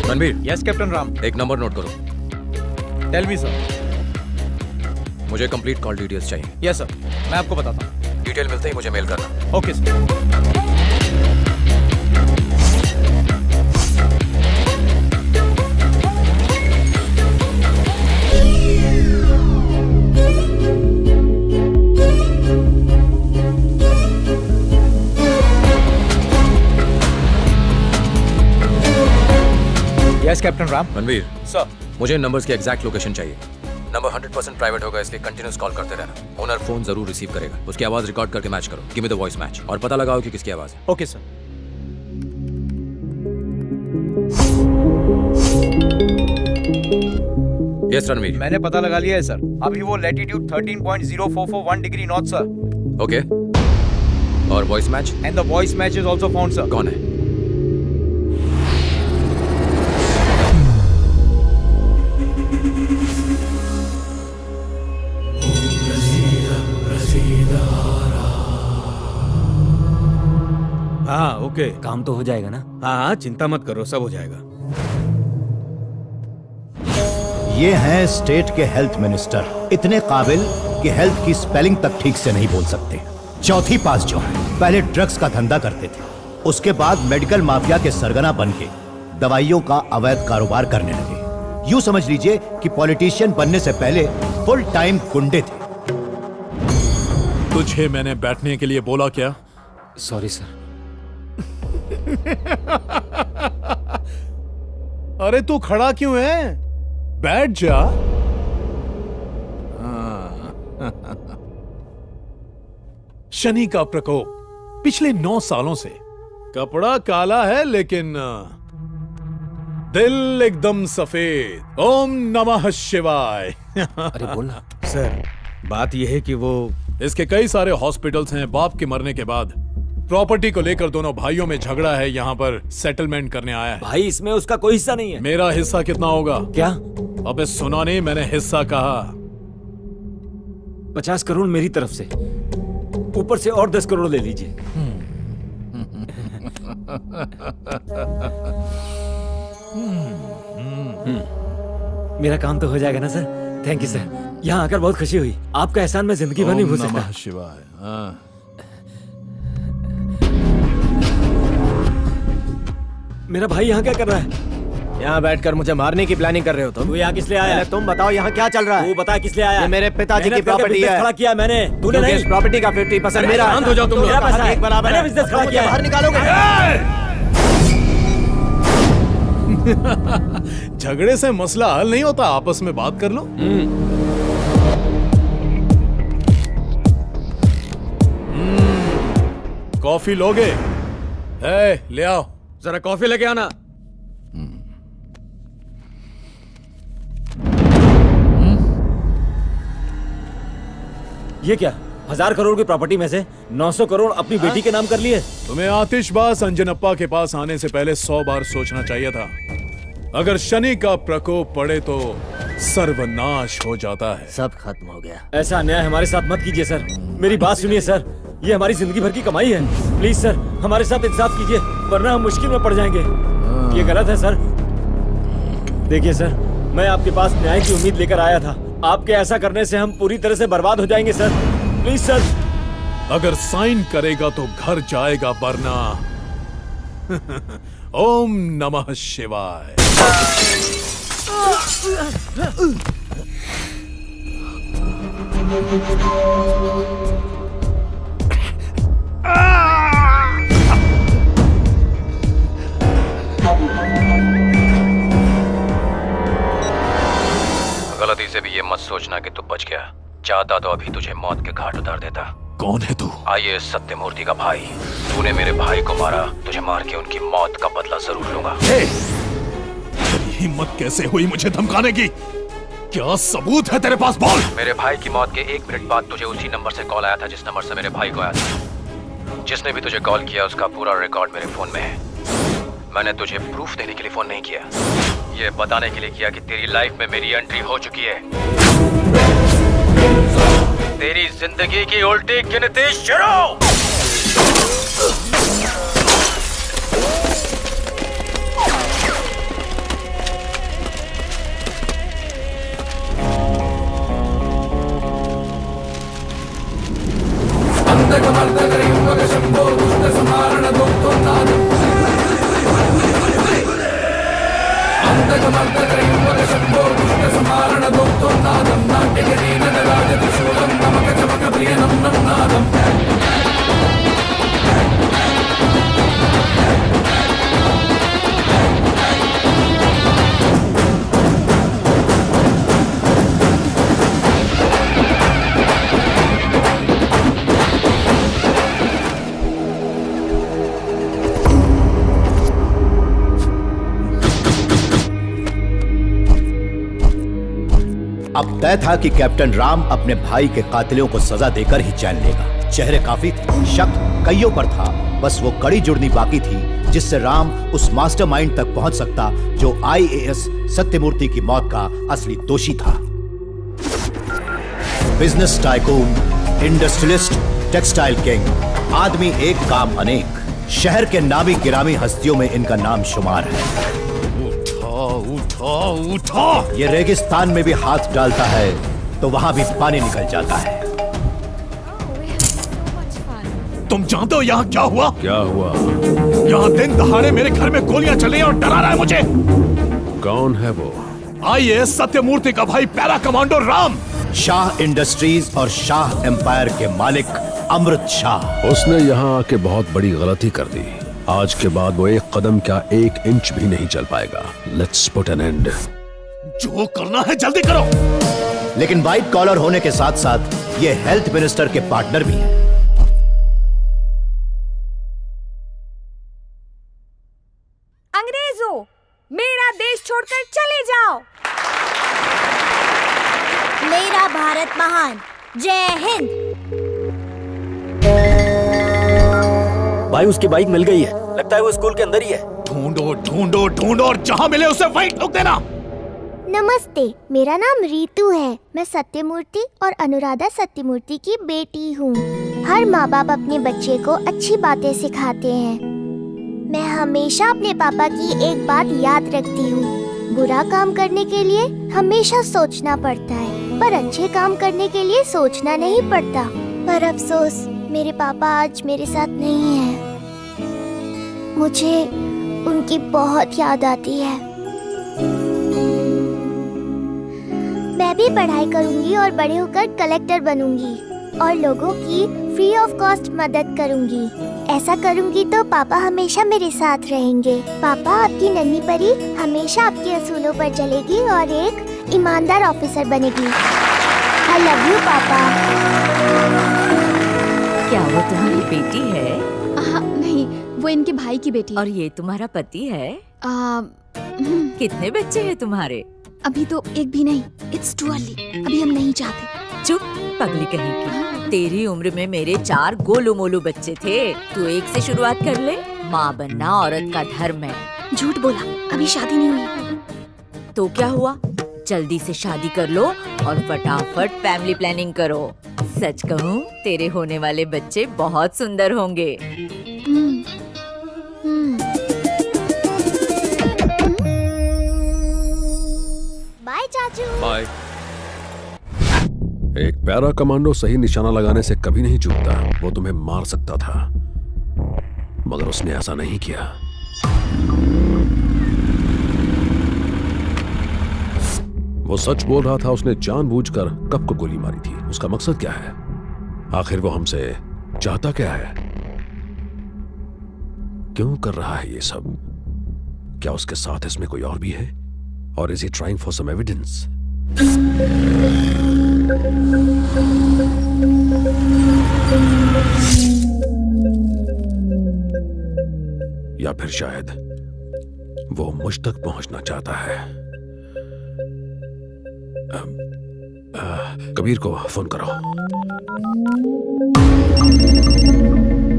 रणबीर। Yes captain Ram. एक नंबर नोट करो। Tell me sir. मुझे कंप्लीट कॉल डिटेल्स चाहिए। यस सर, मैं आपको बताता हूँ। डिटेल मिलते ही मुझे मेल करना। Okay sir. Yes captain Ram. Ranveer sir. मुझे नंबर्स की एग्जैक्ट लोकेशन चाहिए। नंबर 100% प्राइवेट होगा, इसलिए कंटिन्यूस कॉल करते रहना। ओनर फोन जरूर रिसीव करेगा। उसकी आवाज रिकॉर्ड करके मैच करो। Give me the voice match और पता लगाओ कि किसकी आवाज है। Okay sir. यस रणवीर। मैंने पता लगा लिया है सर। अभी वो latitude 13.0441 degree north sir. Okay और voice match? And the voice match is also found sir. कौन है? हाँ ओके, काम तो हो जाएगा ना? हाँ हाँ चिंता मत करो, सब हो जाएगा। ये हैं स्टेट के हेल्थ मिनिस्टर, इतने काबिल कि हेल्थ की स्पेलिंग तक ठीक से नहीं बोल सकते। चौथी पास जो है, पहले ड्रग्स का धंधा करते थे, उसके बाद मेडिकल माफिया के सरगना बन के दवाइयों का अवैध कारोबार करने लगे। यूं समझ लीजिए कि पॉलिटिशियन बनने से पहले फुल टाइम गुंडे थे। तुझे मैंने बैठने के लिए बोला क्या? Sorry sir. अरे तू खड़ा क्यों है? बैठ जा। शनि का प्रकोप पिछले 9 सालों से। कपड़ा काला है लेकिन दिल एकदम सफेद। ओम नमः शिवाय। अरे बोल ना। सर बात यह है कि वो इसके कई सारे हॉस्पिटल्स हैं। बाप के मरने के बाद प्रॉपर्टी को लेकर दोनों भाइयों में झगड़ा है। यहाँ पर सेटलमेंट करने आया है। भाई इसमें उसका कोई हिस्सा नहीं है। मेरा हिस्सा कितना होगा? क्या? अबे सुना नहीं, मैंने हिस्सा कहा। 50 करोड़ मेरी तरफ से, ऊपर से और 10 करोड़ ले लीजिए। मेरा काम तो हो जाएगा ना सर? Thank you sir. यहाँ आकर बहुत खुशी हुई। आपका एहसान मैं जिंदगी भर नहीं भूल सकता। नमः शिवाय। हाँ। मेरा भाई यहाँ क्या कर रहा है? यहाँ बैठकर मुझे मारने की प्लानिंग कर रहे हो तुम? तू यहाँ किस लिए आया? तुम बताओ यहाँ क्या चल रहा है? तू बता किस लिए आया? ये मेरे पिताजी की प्रॉपर्टी है। खड़ा किया मैंने, तूने नहीं। इस प्रॉपर्टी का 50% मेरा है। शांत हो जाओ तुम लोग। मेरा पैसा है। एक बराबर मैंने है। बिजनेस खड़ा किया है। बाहर निकालोगे? झगड़े से मसला हल नहीं होता, आपस में बात कर लो। कॉफी लोगे? ले आओ। जरा कॉफी लेके आना। ये क्या? 1000 करोड़ की प्रॉपर्टी में से 900 करोड़ अपनी बेटी के नाम कर लिए? तुम्हें आतिशबाज अंजनप्पा के पास आने से पहले 100 बार सोचना चाहिए था। अगर शनि का प्रकोप पड़े तो सर्वनाश हो जाता है। सब खत्म हो गया। ऐसा अन्याय हमारे साथ मत कीजिए सर। मेरी बात सुनिए सर, ये हमारी जिंदगी भर की कमाई है। प्लीज सर हमारे साथ इंसाफ कीजिए, वरना हम मुश्किल में पड़ जाएंगे। ये गलत है सर। देखिए सर, मैं आपके पास न्याय की उम्मीद लेकर आया था। आपके ऐसा करने से हम पूरी तरह से बर्बाद हो जाएंगे सर। Please sir. अगर साइन करेगा तो घर जाएगा, वरना ओम नमः शिवाय। गलती से भी ये मत सोचना कि तू बच गया। चाहता तो अभी तुझे मौत के घाट उतार देता। कौन है तू? आईएएस सत्यमूर्ति का भाई। तूने मेरे भाई को मारा, तुझे मार के उनकी मौत का बदला जरूर लूंगा। तेरी हिम्मत कैसे हुई मुझे धमकाने की? क्या सबूत है तेरे पास? बोल। मेरे भाई की मौत के 1 मिनट बाद तुझे उसी नंबर से कॉल आया था जिस नंबर से मेरे भाई को आया था। जिसने भी तुझे कॉल किया उसका पूरा रिकॉर्ड मेरे फोन में है। मैंने तुझे प्रूफ देने के लिए फोन नहीं किया, ये बताने के लिए किया कि तेरी लाइफ में मेरी एंट्री हो चुकी है। तेरी जिंदगी की उल्टी गिनती शुरू। अब तय था कि कैप्टन राम अपने भाई के कातिलों को सजा देकर ही चैन लेगा। चेहरे काफी थे, शक कईयों पर था, बस वो कड़ी जुड़नी बाकी थी जिससे राम उस मास्टरमाइंड तक पहुंच सकता जो IAS सत्यमूर्ति की मौत का असली दोषी था। Business tycoon, industrialist, textile king, आदमी एक काम अनेक, शहर के नामी गिरामी हस्तियों में इनका नाम शुमार है। उठा ये रेगिस्तान में भी हाथ डालता है तो वहां भी पानी निकल जाता है। तुम जानते हो यहाँ क्या हुआ? क्या हुआ? यहाँ दिन दहाड़े मेरे घर में गोलियां चल रही हैं और डरा रहा है मुझे। कौन है वो? IAS सत्यमूर्ति का भाई para commando Ram. Shah industries और शाह एम्पायर के मालिक अमृत शाह। उसने यहाँ आके बहुत बड़ी गलती कर दी। आज के बाद वो एक कदम क्या 1 इंच भी नहीं चल पाएगा। Let's put an end. जो करना है जल्दी करो। लेकिन व्हाइट कॉलर होने के साथ साथ ये हेल्थ मिनिस्टर के पार्टनर भी हैं। अंग्रेजों, मेरा देश छोड़कर चले जाओ। मेरा भारत महान। जय हिंद। भाई उसकी बाइक मिल गई है, लगता है वो स्कूल के अंदर ही है। ढूंढो ढूंढो ढूंढो और जहाँ मिले उसे वहीं ठोक देना। नमस्ते, मेरा नाम रीतू है। मैं सत्यमूर्ति और अनुराधा सत्यमूर्ति की बेटी हूँ। हर माँ बाप अपने बच्चे को अच्छी बातें सिखाते हैं। मैं हमेशा अपने पापा की एक बात याद रखती हूँ, बुरा काम करने के लिए हमेशा सोचना पड़ता है, पर अच्छे काम करने के लिए सोचना नहीं पड़ता। पर अफसोस मेरे पापा आज मेरे साथ नहीं हैं। मुझे उनकी बहुत याद आती है। मैं भी पढ़ाई करूंगी और बड़े होकर कलेक्टर बनूंगी और लोगों की फ्री ऑफ कॉस्ट मदद करूंगी। ऐसा करूंगी तो पापा हमेशा मेरे साथ रहेंगे। पापा, आपकी नन्ही परी हमेशा आपके असूलों पर चलेगी और एक ईमानदार ऑफिसर बनेगी। आई लव यू पापा। क्या वो तुम्हारी बेटी है? हाँ, नहीं, वो इनके भाई की बेटी है। और ये तुम्हारा पति है? कितने बच्चे हैं तुम्हारे? अभी तो एक भी नहीं। It's too early. अभी हम नहीं चाहते। चुप, पगली कहीं की। तेरी उम्र में मेरे 4 गोलू मोलू बच्चे थे। तू एक से शुरुआत कर ले। माँ बनना औरत का धर्म है। झूठ बोला, अभी शादी नहीं हुई। तो क्या हुआ? जल्दी से शादी कर लो और फटाफट फैमिली प्लानिंग करो। सच कहूँ, तेरे होने वाले बच्चे बहुत सुंदर होंगे। बाय चाचू। बाय। एक पैरा कमांडो सही निशाना लगाने से कभी नहीं चूकता। वो तुम्हें मार सकता था, मगर उसने ऐसा नहीं किया। वो सच बोल रहा था। उसने जानबूझकर कब को गोली मारी थी। उसका मकसद क्या है? आखिर वो हमसे चाहता क्या है? क्यों कर रहा है ये सब? क्या उसके साथ इसमें कोई और भी है? और is he trying for some evidence? या फिर शायद वो मुझ तक पहुंचना चाहता है। कबीर को फोन करो।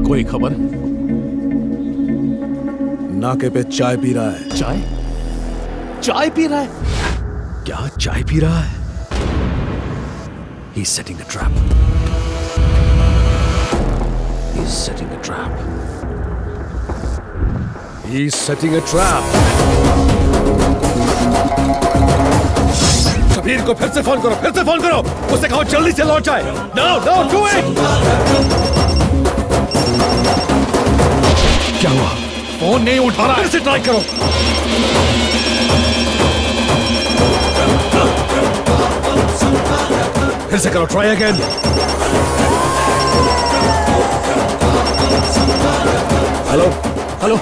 कोई खबर? नाके पे चाय पी रहा है। चाय? चाय पी रहा है? क्या चाय पी रहा है? He's setting a trap. He's setting a trap. He's setting a trap. Kabir को फिर से फोन करो, फिर से फोन करो। उसे कहो जल्दी से लौट जाए। No, no, do it! क्या हुआ? फोन नहीं उठा रहा। फिर से ट्राई करो। फिर से करो, try again. Hello hello,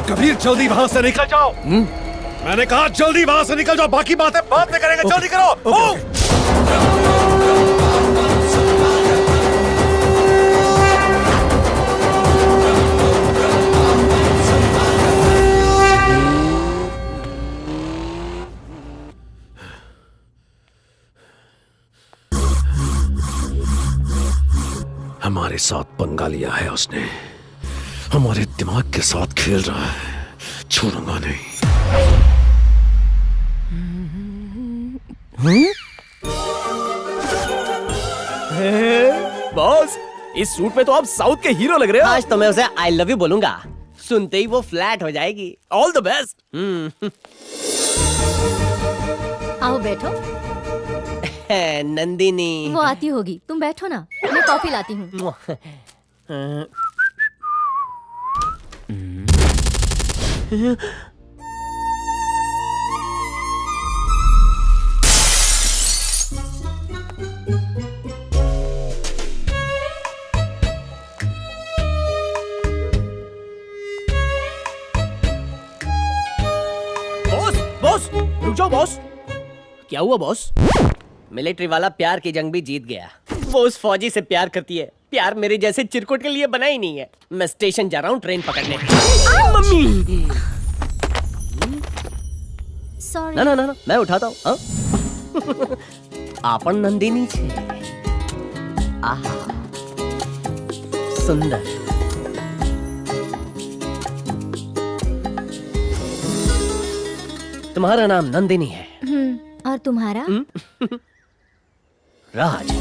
Kabir जल्दी वहां से निकल जाओ। मैंने कहा जल्दी वहां से निकल जाओ। बाकी बातें बाद में करेंगे। जल्दी करो। हमारे साथ पंगा लिया है उसने, हमारे दिमाग के साथ खेल रहा है, छोड़ूंगा नहीं। बॉस, इस सूट में तो आप साउथ के हीरो लग रहे हो। आज तो मैं उसे आई लव यू बोलूंगा, सुनते ही वो फ्लैट हो जाएगी। All the best. आओ बैठो। नंदिनी। वो आती होगी, तुम बैठो ना, मैं कॉफी लाती हूँ। बॉस, बॉस, रुक जाओ बॉस। क्या हुआ बॉस? मिलिट्री वाला प्यार की जंग भी जीत गया। वो उस फौजी से प्यार करती है। प्यार मेरे जैसे चिरकुट के लिए बना ही नहीं है। मैं स्टेशन जा रहा हूँ ट्रेन पकड़ने। मम्मी। सॉरी। ना ना ना, मैं उठाता हूँ। हाँ? आपन नंदिनी छे। आहा, सुंदर। तुम्हारा नाम नंदिनी है। और तुम्हारा? राज।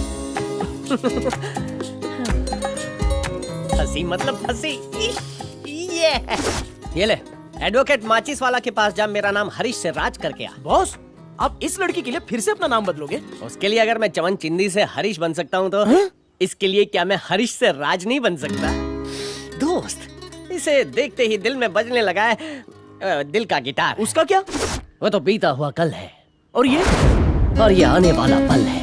हंसी मतलब फंसी। ये ले, एडवोकेट माचिस वाला के पास जा, मेरा नाम हरीश से राज करके आ। बॉस, आप इस लड़की के लिए फिर से अपना नाम बदलोगे? उसके लिए अगर मैं चमन चिंदी से हरीश बन सकता हूँ तो इसके लिए क्या मैं हरीश से राज नहीं बन सकता? दोस्त, इसे देखते ही दिल में बजने लगा है दिल का गिटार। उसका क्या? वो तो बीता हुआ कल है, और ये आने वाला पल है।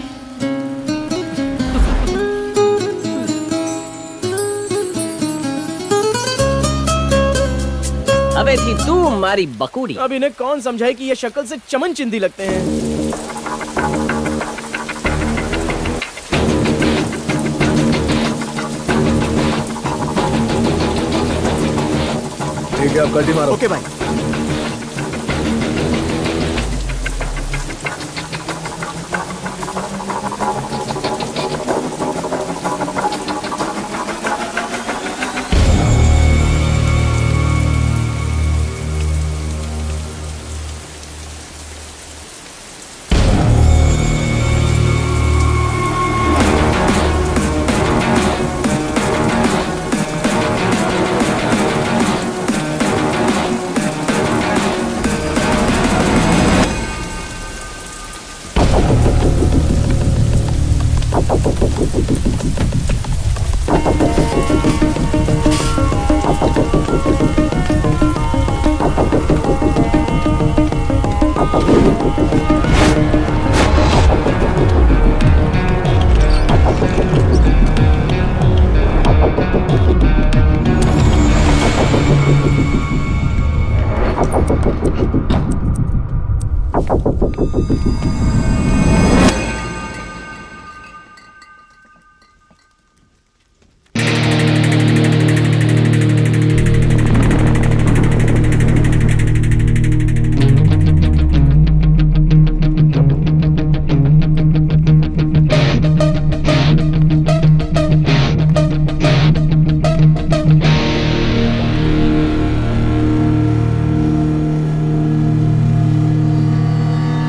अबे थी तू हमारी बकूड़ी। अब इन्हें कौन समझाए कि ये शक्ल से चमन चिंदी लगते हैं। ठीक है, अब गड्डी मारो। ओके भाई।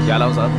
क्या लाऊं साहब?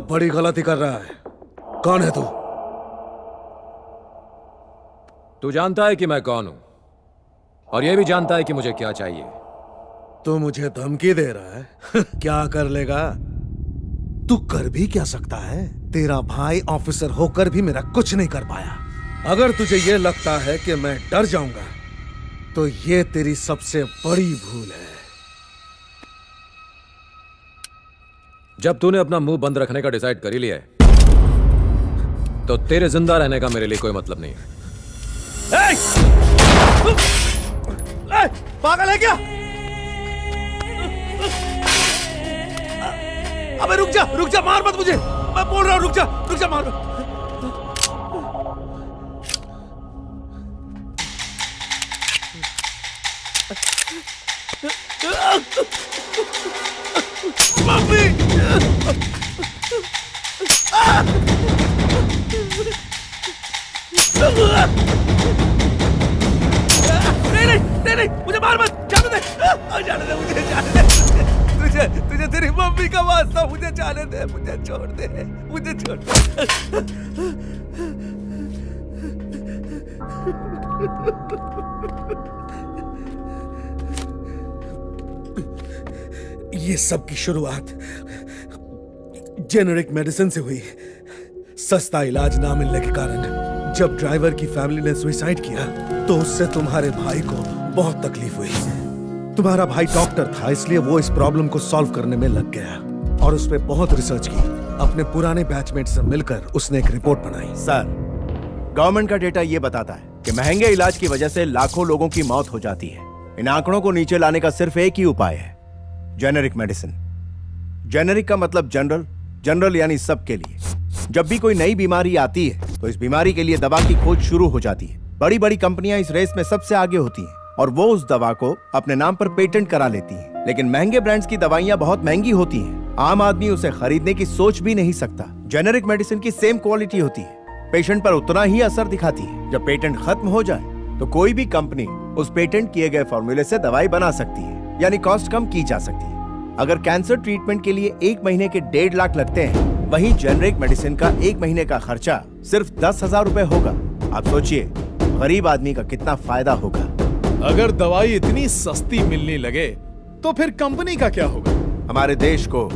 बड़ी गलती कर रहा है। कौन है तू? तू जानता है कि मैं कौन हूं और यह भी जानता है कि मुझे क्या चाहिए। तू मुझे धमकी दे रहा है? क्या कर लेगा? तू कर भी क्या सकता है? तेरा भाई ऑफिसर होकर भी मेरा कुछ नहीं कर पाया। अगर तुझे यह लगता है कि मैं डर जाऊंगा तो यह तेरी सबसे बड़ी भूल है। जब तूने अपना मुंह बंद रखने का डिसाइड कर ही लिया है तो तेरे जिंदा रहने का मेरे लिए कोई मतलब नहीं है। पागल है क्या? अबे रुक जा, मार मत मुझे। मैं बोल रहा हूं रुक जा, मार मत। मम्मी! नहीं, मुझे मार मत, जाने दे मुझे, तुझे तेरी मम्मी का वास्ता, मुझे जाने दे, मुझे छोड़ दे। ये सब की शुरुआत जेनेरिक मेडिसिन से हुई। सस्ता इलाज ना मिलने के कारण जब ड्राइवर की फैमिली ने सुसाइड किया तो उससे तुम्हारे भाई को बहुत तकलीफ हुई। तुम्हारा भाई डॉक्टर था, इसलिए वो इस प्रॉब्लम को सॉल्व करने में लग गया और उस पे बहुत रिसर्च की। अपने पुराने बैचमेट से मिलकर उसने एक रिपोर्ट बनाई। सर, गवर्नमेंट का डेटा ये बताता है कि महंगे इलाज की वजह से लाखों लोगों की मौत हो जाती है। इन आंकड़ों को नीचे लाने का सिर्फ एक ही उपाय है, जेनेरिक मेडिसिन। जेनेरिक का मतलब जनरल, जनरल यानी सबके लिए। जब भी कोई नई बीमारी आती है तो इस बीमारी के लिए दवा की खोज शुरू हो जाती है। बड़ी बड़ी कंपनियां इस रेस में सबसे आगे होती हैं और वो उस दवा को अपने नाम पर पेटेंट करा लेती हैं। लेकिन महंगे ब्रांड्स की दवाइयां बहुत महंगी होती हैं, आम आदमी उसे खरीदने की सोच भी नहीं सकता। जेनेरिक मेडिसिन की सेम क्वालिटी होती है, पेशेंट पर उतना ही असर दिखाती है। जब पेटेंट खत्म हो जाए तो कोई भी कंपनी उस पेटेंट किए गए फॉर्मूले से दवाई बना सकती है, यानी कॉस्ट कम की जा सकती है। अगर कैंसर ट्रीटमेंट के लिए 1 महीने के 1.5 लाख लगते हैं, वहीं जेनेरिक मेडिसिन का 1 महीने का खर्चा सिर्फ 10,000 रुपए होगा। आप सोचिए गरीब आदमी का कितना फायदा होगा। अगर दवाई इतनी सस्ती मिलने लगे तो फिर कंपनी का क्या होगा? हमारे देश को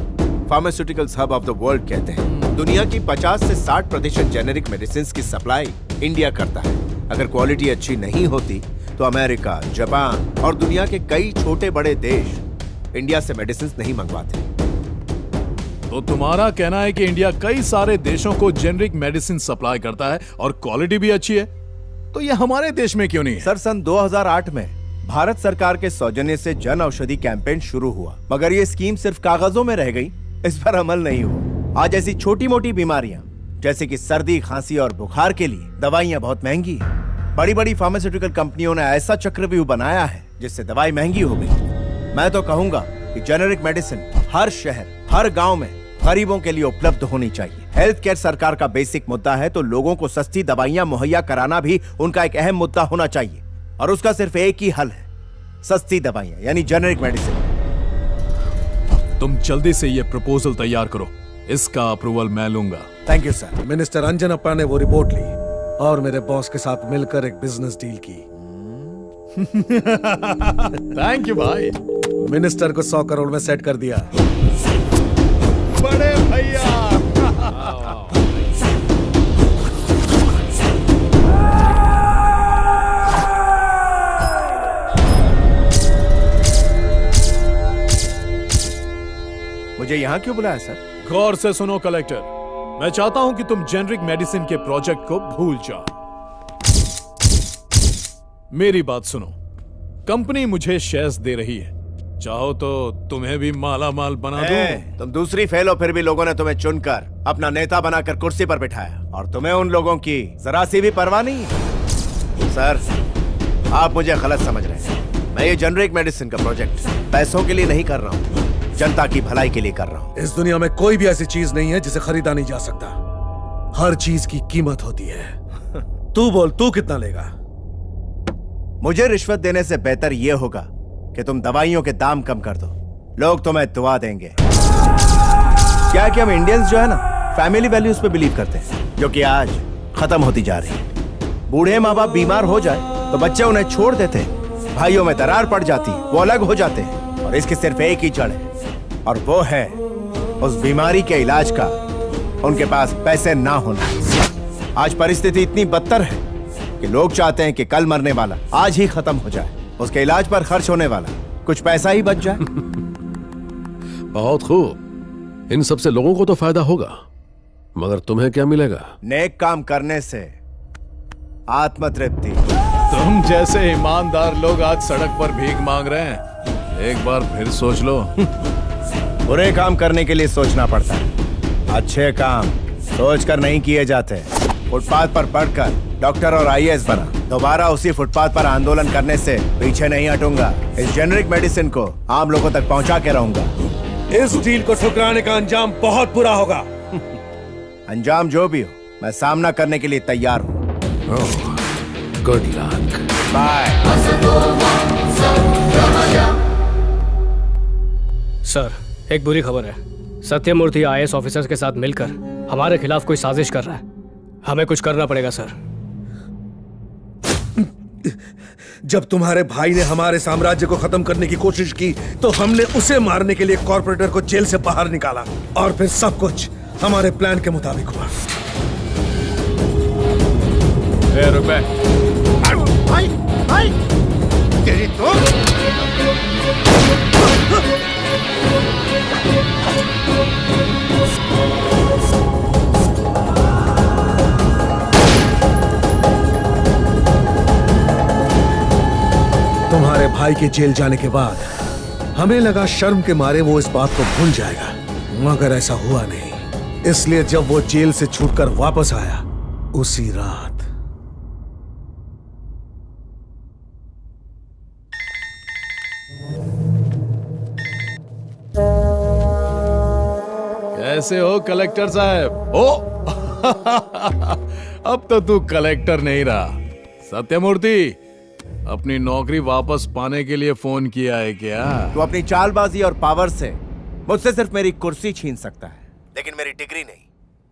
pharmaceuticals hub of the world कहते हैं। दुनिया की 50 से 60% जेनेरिक मेडिसिन की सप्लाई इंडिया करता है। अगर क्वालिटी अच्छी नहीं होती तो अमेरिका, जापान और दुनिया के कई छोटे बड़े देश इंडिया से मेडिसिन नहीं मंगवाते। तो तुम्हारा कहना है कि इंडिया कई सारे देशों को जेनेरिक मेडिसिन सप्लाई करता है और क्वालिटी भी अच्छी है, तो ये हमारे देश में क्यों नहीं है? सर, सन 2008 में भारत सरकार के सौजन्य से जन औषधि कैंपेन शुरू हुआ, मगर ये स्कीम सिर्फ कागजों में रह गई, इस पर अमल नहीं हुआ। आज ऐसी छोटी मोटी बीमारियां जैसे कि सर्दी, खांसी और बुखार के लिए दवाइयां बहुत महंगी हैं। बड़ी बड़ी फार्मास्यूटिकल कंपनियों ने ऐसा चक्रव्यूह बनाया है जिससे दवाई महंगी हो गई। मैं तो कहूंगा कि जेनेरिक मेडिसिन हर शहर, हर गांव में गरीबों के लिए उपलब्ध होनी चाहिए। हेल्थ केयर सरकार का बेसिक मुद्दा है, तो लोगों को सस्ती दवाइयां मुहैया कराना भी उनका एक अहम मुद्दा होना चाहिए। और उसका सिर्फ एक ही हल है, सस्ती दवाइयां यानी जेनेरिक मेडिसिन। तुम जल्दी से ये प्रपोजल तैयार करो, इसका अप्रूवल मैं लूंगा। Thank you sir. Minister Anjanappa ने वो रिपोर्ट ली और मेरे बॉस के साथ मिलकर एक बिजनेस डील की। थैंक यू भाई। मिनिस्टर को 100 करोड़ में सेट कर दिया। बड़े भैया। मुझे यहाँ क्यों बुलाया सर? गौर से सुनो कलेक्टर, मैं चाहता हूं कि तुम जेनेरिक मेडिसिन के प्रोजेक्ट को भूल जाओ। मेरी बात सुनो, कंपनी मुझे शेयर्स दे रही है, चाहो तो तुम्हें भी माला माल बना दूं। तुम दूसरी फेल हो, फिर भी लोगों ने तुम्हें चुनकर अपना नेता बनाकर कुर्सी पर बिठाया और तुम्हें उन लोगों की जरा सी भी परवाह नहीं है। सर, आप मुझे गलत समझ रहे हैं। मैं ये जेनेरिक मेडिसिन का प्रोजेक्ट पैसों के लिए नहीं कर रहा हूँ, जनता की भलाई के लिए कर रहा हूँ। इस दुनिया में कोई भी ऐसी चीज नहीं है जिसे खरीदा नहीं जा सकता। हर चीज की कीमत होती है। तू बोल, तू कितना लेगा? मुझे रिश्वत देने से बेहतर यह होगा कि तुम दवाइयों के दाम कम कर दो, लोग तुम्हें दुआ देंगे। क्या कि हम इंडियंस जो है ना, फैमिली वैल्यूज पे बिलीव करते हैं, जो कि आज खत्म होती जा रही है। बूढ़े माँ बाप बीमार हो जाए तो बच्चे उन्हें छोड़ देते हैं, भाइयों में दरार पड़ जाती, वो अलग हो जाते हैं, और इसकी सिर्फ एक ही जड़ है, और वो है उस बीमारी के इलाज का उनके पास पैसे ना होना। आज परिस्थिति इतनी बदतर है कि लोग चाहते हैं कि कल मरने वाला आज ही खत्म हो जाए, उसके इलाज पर खर्च होने वाला कुछ पैसा ही बच जाए। बहुत खूब, इन सबसे लोगों को तो फायदा होगा, मगर तुम्हें क्या मिलेगा? नेक काम करने से आत्मतृप्ति। तुम जैसे ईमानदार लोग आज सड़क पर भीख मांग रहे हैं, एक बार फिर सोच लो। बुरे काम करने के लिए सोचना पड़ता है, अच्छे काम सोचकर नहीं किए जाते। फुटपाथ पर पढ़कर डॉक्टर और आईएएस बना, दोबारा उसी फुटपाथ पर आंदोलन करने से पीछे नहीं हटूंगा। इस जेनरिक मेडिसिन को आम लोगों तक पहुंचा के रहूंगा। इस डील को ठुकराने का अंजाम बहुत बुरा होगा। अंजाम जो भी हो, मैं सामना करने के लिए तैयार हूँ। Good luck. बाय। सर, एक बुरी खबर है। सत्यमूर्ति आईएएस ऑफिसर्स के साथ मिलकर हमारे खिलाफ कोई साजिश कर रहा है। हमें कुछ करना पड़ेगा सर। जब तुम्हारे भाई ने हमारे साम्राज्य को खत्म करने की कोशिश की तो हमने उसे मारने के लिए कॉर्पोरेटर को जेल से बाहर निकाला, और फिर सब कुछ हमारे प्लान के मुताबिक हुआ। रुपए भाई भाई तेरी तो तुम्हारे भाई के जेल जाने के बाद हमें लगा शर्म के मारे वो इस बात को भूल जाएगा, मगर ऐसा हुआ नहीं। इसलिए जब वो जेल से छूटकर वापस आया उसी रात कैसे हो कलेक्टर साहब? ओ अब तो तू कलेक्टर नहीं रहा। सत्यमूर्ति, अपनी नौकरी वापस पाने के लिए फोन किया है क्या? तू अपनी चालबाजी और पावर से मुझसे सिर्फ मेरी कुर्सी छीन सकता है, लेकिन मेरी डिग्री नहीं।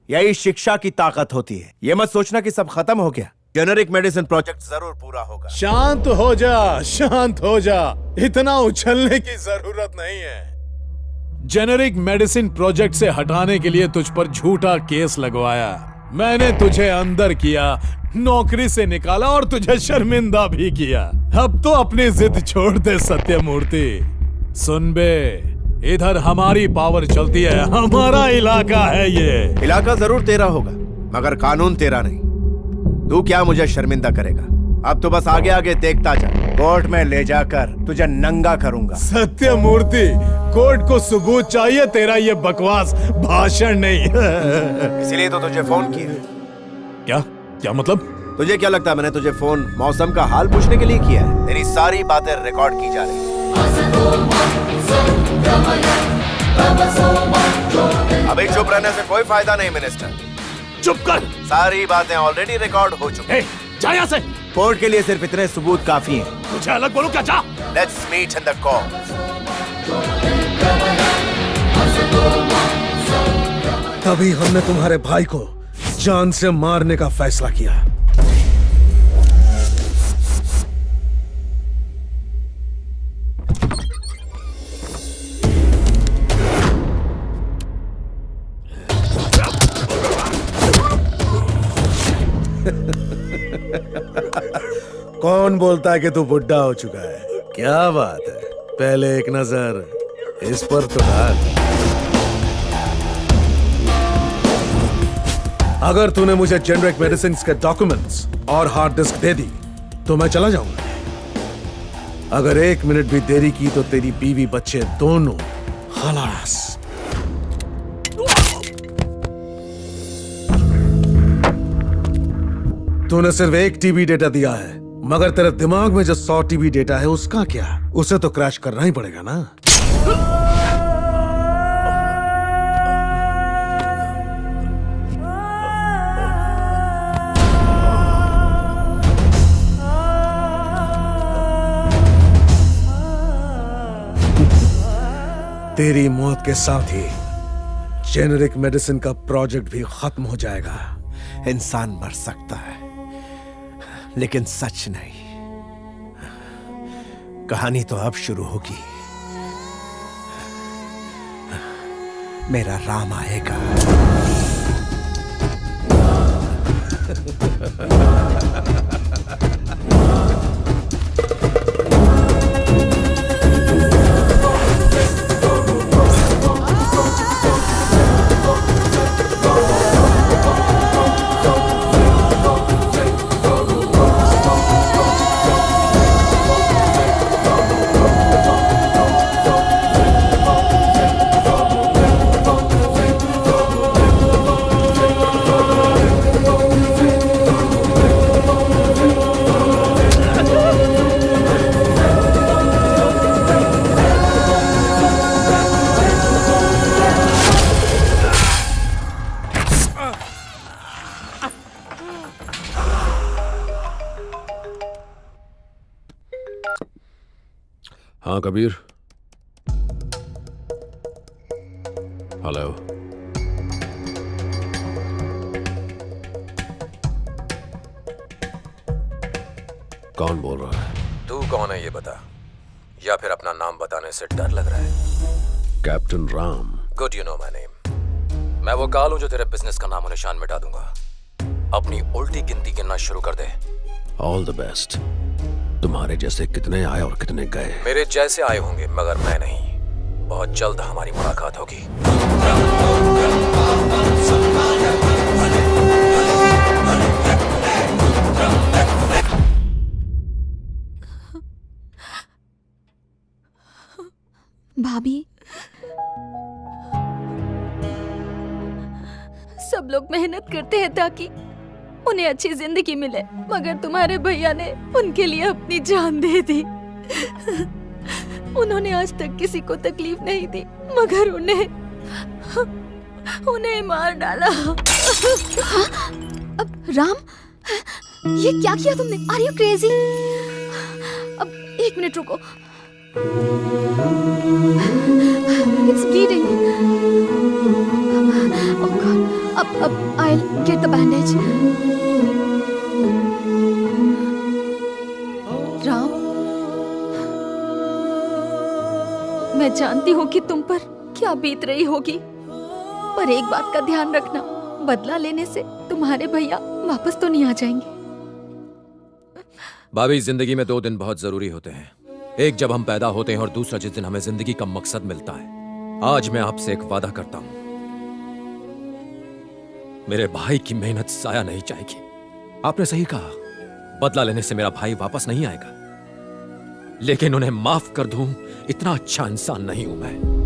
यही शिक्षा की ताकत होती है। ये मत सोचना कि सब खत्म हो गया। जेनेरिक मेडिसिन प्रोजेक्ट जरूर पूरा होगा। शांत हो जा, शांत हो जा, इतना उछलने की जरूरत नहीं है। जेनेरिक मेडिसिन प्रोजेक्ट से हटाने के लिए तुझ पर झूठा केस लगवाया, मैंने तुझे अंदर किया, नौकरी से निकाला और तुझे शर्मिंदा भी किया। अब तो अपनी जिद छोड़ दे सत्यमूर्ति। सुन बे, इधर हमारी पावर चलती है, हमारा इलाका है ये। इलाका जरूर तेरा होगा, मगर कानून तेरा नहीं। तू क्या मुझे शर्मिंदा करेगा? अब तो बस आगे आगे देखता जा। कोर्ट में ले जाकर तुझे नंगा करूंगा। सत्यमूर्ति, कोर्ट को सबूत चाहिए, तेरा ये बकवास भाषण नहीं। इसीलिए तो तुझे फोन किया। क्या क्या मतलब? तुझे क्या लगता है मैंने तुझे फोन मौसम का हाल पूछने के लिए किया है? तेरी सारी बातें रिकॉर्ड की जा रही हैं। अभी चुप रहने से कोई फायदा नहीं मिनिस्टर। चुप कर। सारी बातें ऑलरेडी रिकॉर्ड हो चुकी हैं। जा यहाँ से। कोर्ट के लिए सिर्फ इतने सबूत काफी हैं। मुझे अलग बोलो क्या? जा। Let's meet in the court. तभी हमने तुम्हारे भाई को जान से मारने का फैसला किया। कौन बोलता है कि तू बुढ़ा हो चुका है? क्या बात है, पहले एक नजर इस पर तो डाल। अगर तूने मुझे जेनेरिक मेडिसिन के डॉक्यूमेंट्स और हार्ड डिस्क दे दी तो मैं चला जाऊंगा। अगर एक मिनट भी देरी की तो तेरी बीवी बच्चे दोनों खलास। तूने सिर्फ एक टीबी डेटा दिया है, मगर तेरे दिमाग में जो 100 टीबी डेटा है उसका क्या? उसे तो क्रैश करना ही पड़ेगा ना। तेरी मौत के साथ ही जेनेरिक मेडिसिन का प्रोजेक्ट भी खत्म हो जाएगा। इंसान मर सकता है लेकिन सच नहीं। कहानी तो अब शुरू होगी। मेरा राम आएगा। हाँ कबीर। हेलो। कौन बोल रहा है? तू कौन है ये बता, या फिर अपना नाम बताने से डर लग रहा है? Captain Ram. Good, you know my name. मैं वो काल हूं जो तेरे बिजनेस का नामो निशान मिटा दूंगा। अपनी उल्टी गिनती गिनना शुरू कर दे। All the best. तुम्हारे जैसे कितने आए और कितने गए? मेरे जैसे आए होंगे मगर मैं नहीं। बहुत जल्द हमारी मुलाकात होगी। भाभी, सब लोग मेहनत करते हैं ताकि उन्हें अच्छी जिंदगी मिले, मगर तुम्हारे भैया ने उनके लिए अपनी जान दे दी। उन्होंने आज तक किसी को तकलीफ नहीं दी, मगर उन्हें मार डाला। अब राम, ये क्या किया तुमने? Are you crazy? अब एक मिनट रुको। It's bleeding. Oh God. अब I'll get the bandage. Ram, मैं जानती हूँ कि तुम पर क्या बीत रही होगी, पर एक बात का ध्यान रखना, बदला लेने से तुम्हारे भैया वापस तो नहीं आ जाएंगे। भाभी, जिंदगी में 2 दिन बहुत जरूरी होते हैं। एक जब हम पैदा होते हैं और दूसरा जिस दिन हमें जिंदगी का मकसद मिलता है। आज मैं आपसे एक वादा करता हूं, मेरे भाई की मेहनत जाया नहीं जाएगी। आपने सही कहा, बदला लेने से मेरा भाई वापस नहीं आएगा, लेकिन उन्हें माफ कर दूं, इतना अच्छा इंसान नहीं हूं मैं।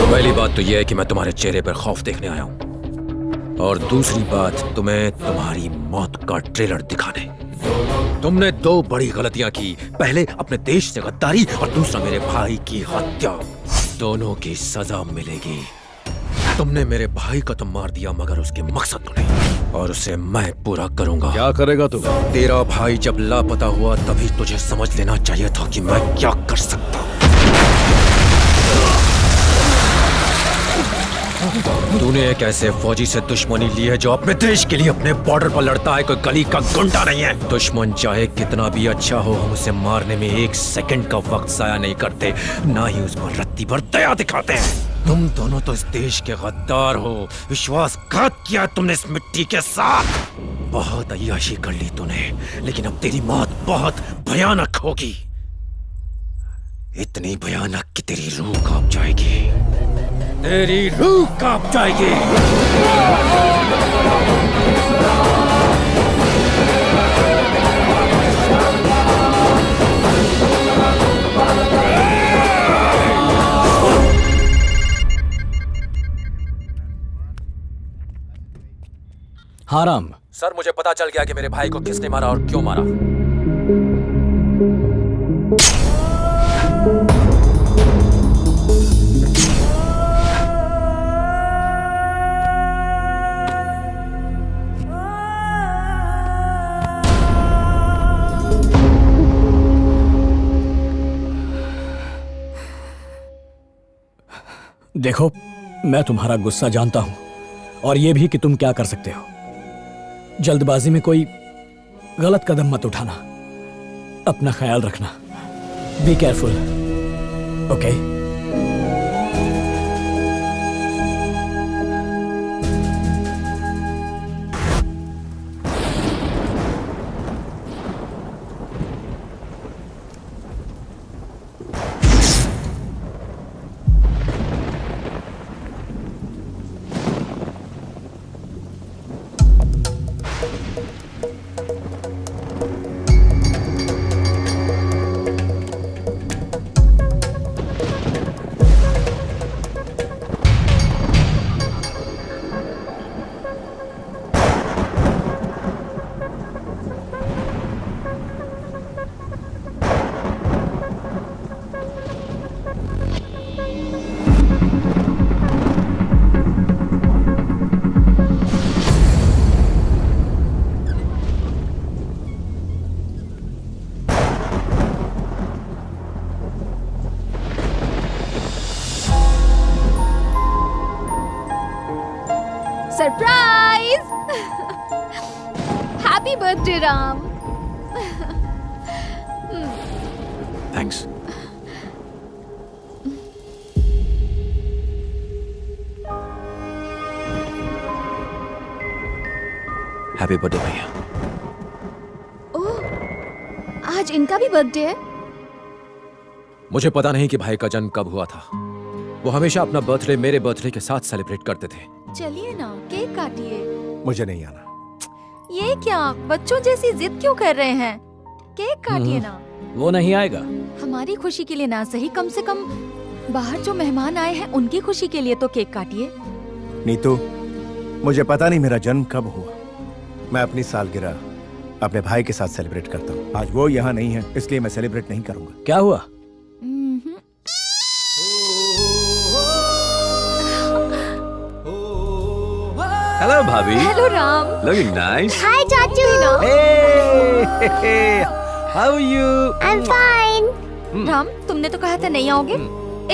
पहली बात तो यह है कि मैं तुम्हारे चेहरे पर खौफ देखने आया हूं, और दूसरी बात तुम्हें तुम्हारी मौत का ट्रेलर दिखाने। तुमने 2 बड़ी गलतियां की, पहले अपने देश से गद्दारी और दूसरा मेरे भाई की हत्या। दोनों की सजा मिलेगी। तुमने मेरे भाई को तो मार दिया मगर उसके मकसद को नहीं, और उसे मैं पूरा करूंगा। क्या करेगा तू? तेरा भाई जब लापता हुआ तभी तुझे समझ लेना चाहिए था कि मैं क्या कर सकता हूं। तूने एक ऐसे फौजी से दुश्मनी ली है जो अपने देश के लिए अपने बॉर्डर पर लड़ता है, कोई गली का गुंडा नहीं है। दुश्मन चाहे कितना भी अच्छा हो, हम उसे मारने में 1 सेकंड का वक्त जाया नहीं करते, ना ही उस पर रत्ती भर दया दिखाते हैं। तुम दोनों तो इस देश के गद्दार हो, विश्वासघात किया तुमने इस मिट्टी के साथ। बहुत अय्याशी कर ली तूने, लेकिन अब तेरी मौत बहुत भयानक होगी। इतनी भयानक कि तेरी रूह कांप जाएगी, तेरी रूह कांप जाएगी। हाँ राम। सर मुझे पता चल गया कि मेरे भाई को किसने मारा और क्यों मारा। देखो, मैं तुम्हारा गुस्सा जानता हूं और ये भी कि तुम क्या कर सकते हो। जल्दबाजी में कोई गलत कदम मत उठाना। अपना ख्याल रखना। Be careful, okay? Surprise! Happy birthday Ram. Thanks. Happy birthday भैया। ओह, आज इनका भी बर्थडे है? मुझे पता नहीं कि भाई का जन्म कब हुआ था। वो हमेशा अपना बर्थडे मेरे बर्थडे के साथ सेलिब्रेट करते थे। चलिए ना, केक काटिए। मुझे नहीं आना। ये क्या, बच्चों जैसी जिद क्यों कर रहे हैं? केक काटिए ना। वो नहीं आएगा। हमारी खुशी के लिए ना सही, कम से कम बाहर जो मेहमान आए हैं उनकी खुशी के लिए तो केक काटिए। नीतू, मुझे पता नहीं मेरा जन्म कब हुआ। मैं अपनी सालगिरह अपने भाई के साथ सेलिब्रेट करता हूँ। आज वो यहाँ नहीं है, इसलिए मैं सेलिब्रेट नहीं करूंगा। क्या हुआ? हेलो भाभी। Hello Ram. Looking nice. Hi चाचू। How are you? I am fine. Ram, तुमने तो कहा था नहीं आओगे।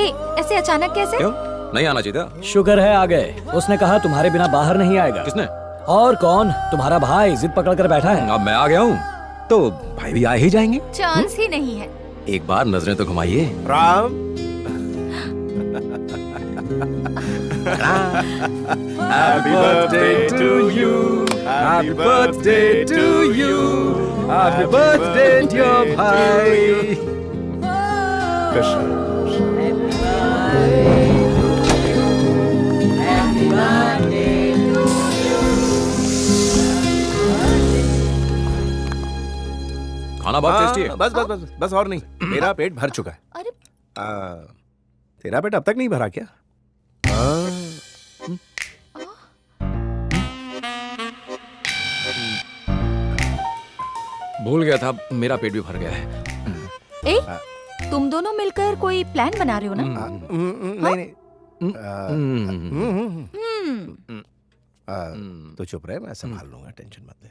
ए, ऐसे अचानक कैसे? क्यों नहीं आना चाहिए था? शुक्र है आ गए। उसने कहा तुम्हारे बिना बाहर नहीं आएगा। किसने? और कौन? तुम्हारा भाई जिद पकड़ कर बैठा है। अब मैं आ गया हूँ तो भाई भी आ ही जाएंगे। चांस ही नहीं है। एक बार नजरें तो घुमाइए। Ram. Happy birthday to you. Happy birthday to you. Happy birthday dear भाई। खाना बहुत टेस्टी है। बस बस बस बस और नहीं, मेरा पेट भर चुका है। अरे तेरा पेट अब तक नहीं भरा क्या? भूल गया था, मेरा पेट भी भर गया है। ए, तुम दोनों मिलकर कोई प्लान बना रहे हो ना? नहीं नहीं। तो चुप रहे, मैं संभाल लूंगा, टेंशन मत ले।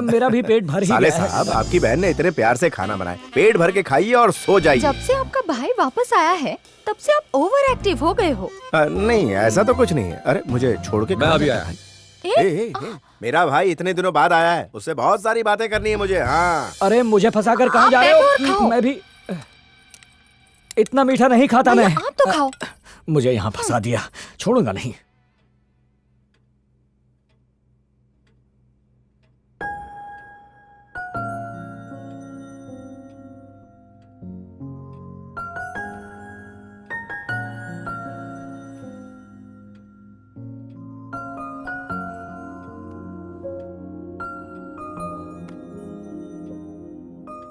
मेरा भी पेट भर ही साले गया है। साहब, आपकी बहन ने इतने प्यार से खाना बनाया, पेट भर के खाइए और सो जाइए। जब से आपका भाई वापस आया है तब से आप ओवर एक्टिव हो गए हो। नहीं, ऐसा तो कुछ नहीं है। अरे मुझे छोड़ के मैं अभी आया। मेरा भाई इतने दिनों बाद आया है, उससे बहुत सारी बातें करनी है मुझे। हाँ। अरे मुझे फंसा कर कहाँ जा रहे हो? मैं भी इतना मीठा नहीं खाता मैं। आप तो खाओ। मुझे यहाँ फंसा दिया, छोड़ूंगा नहीं।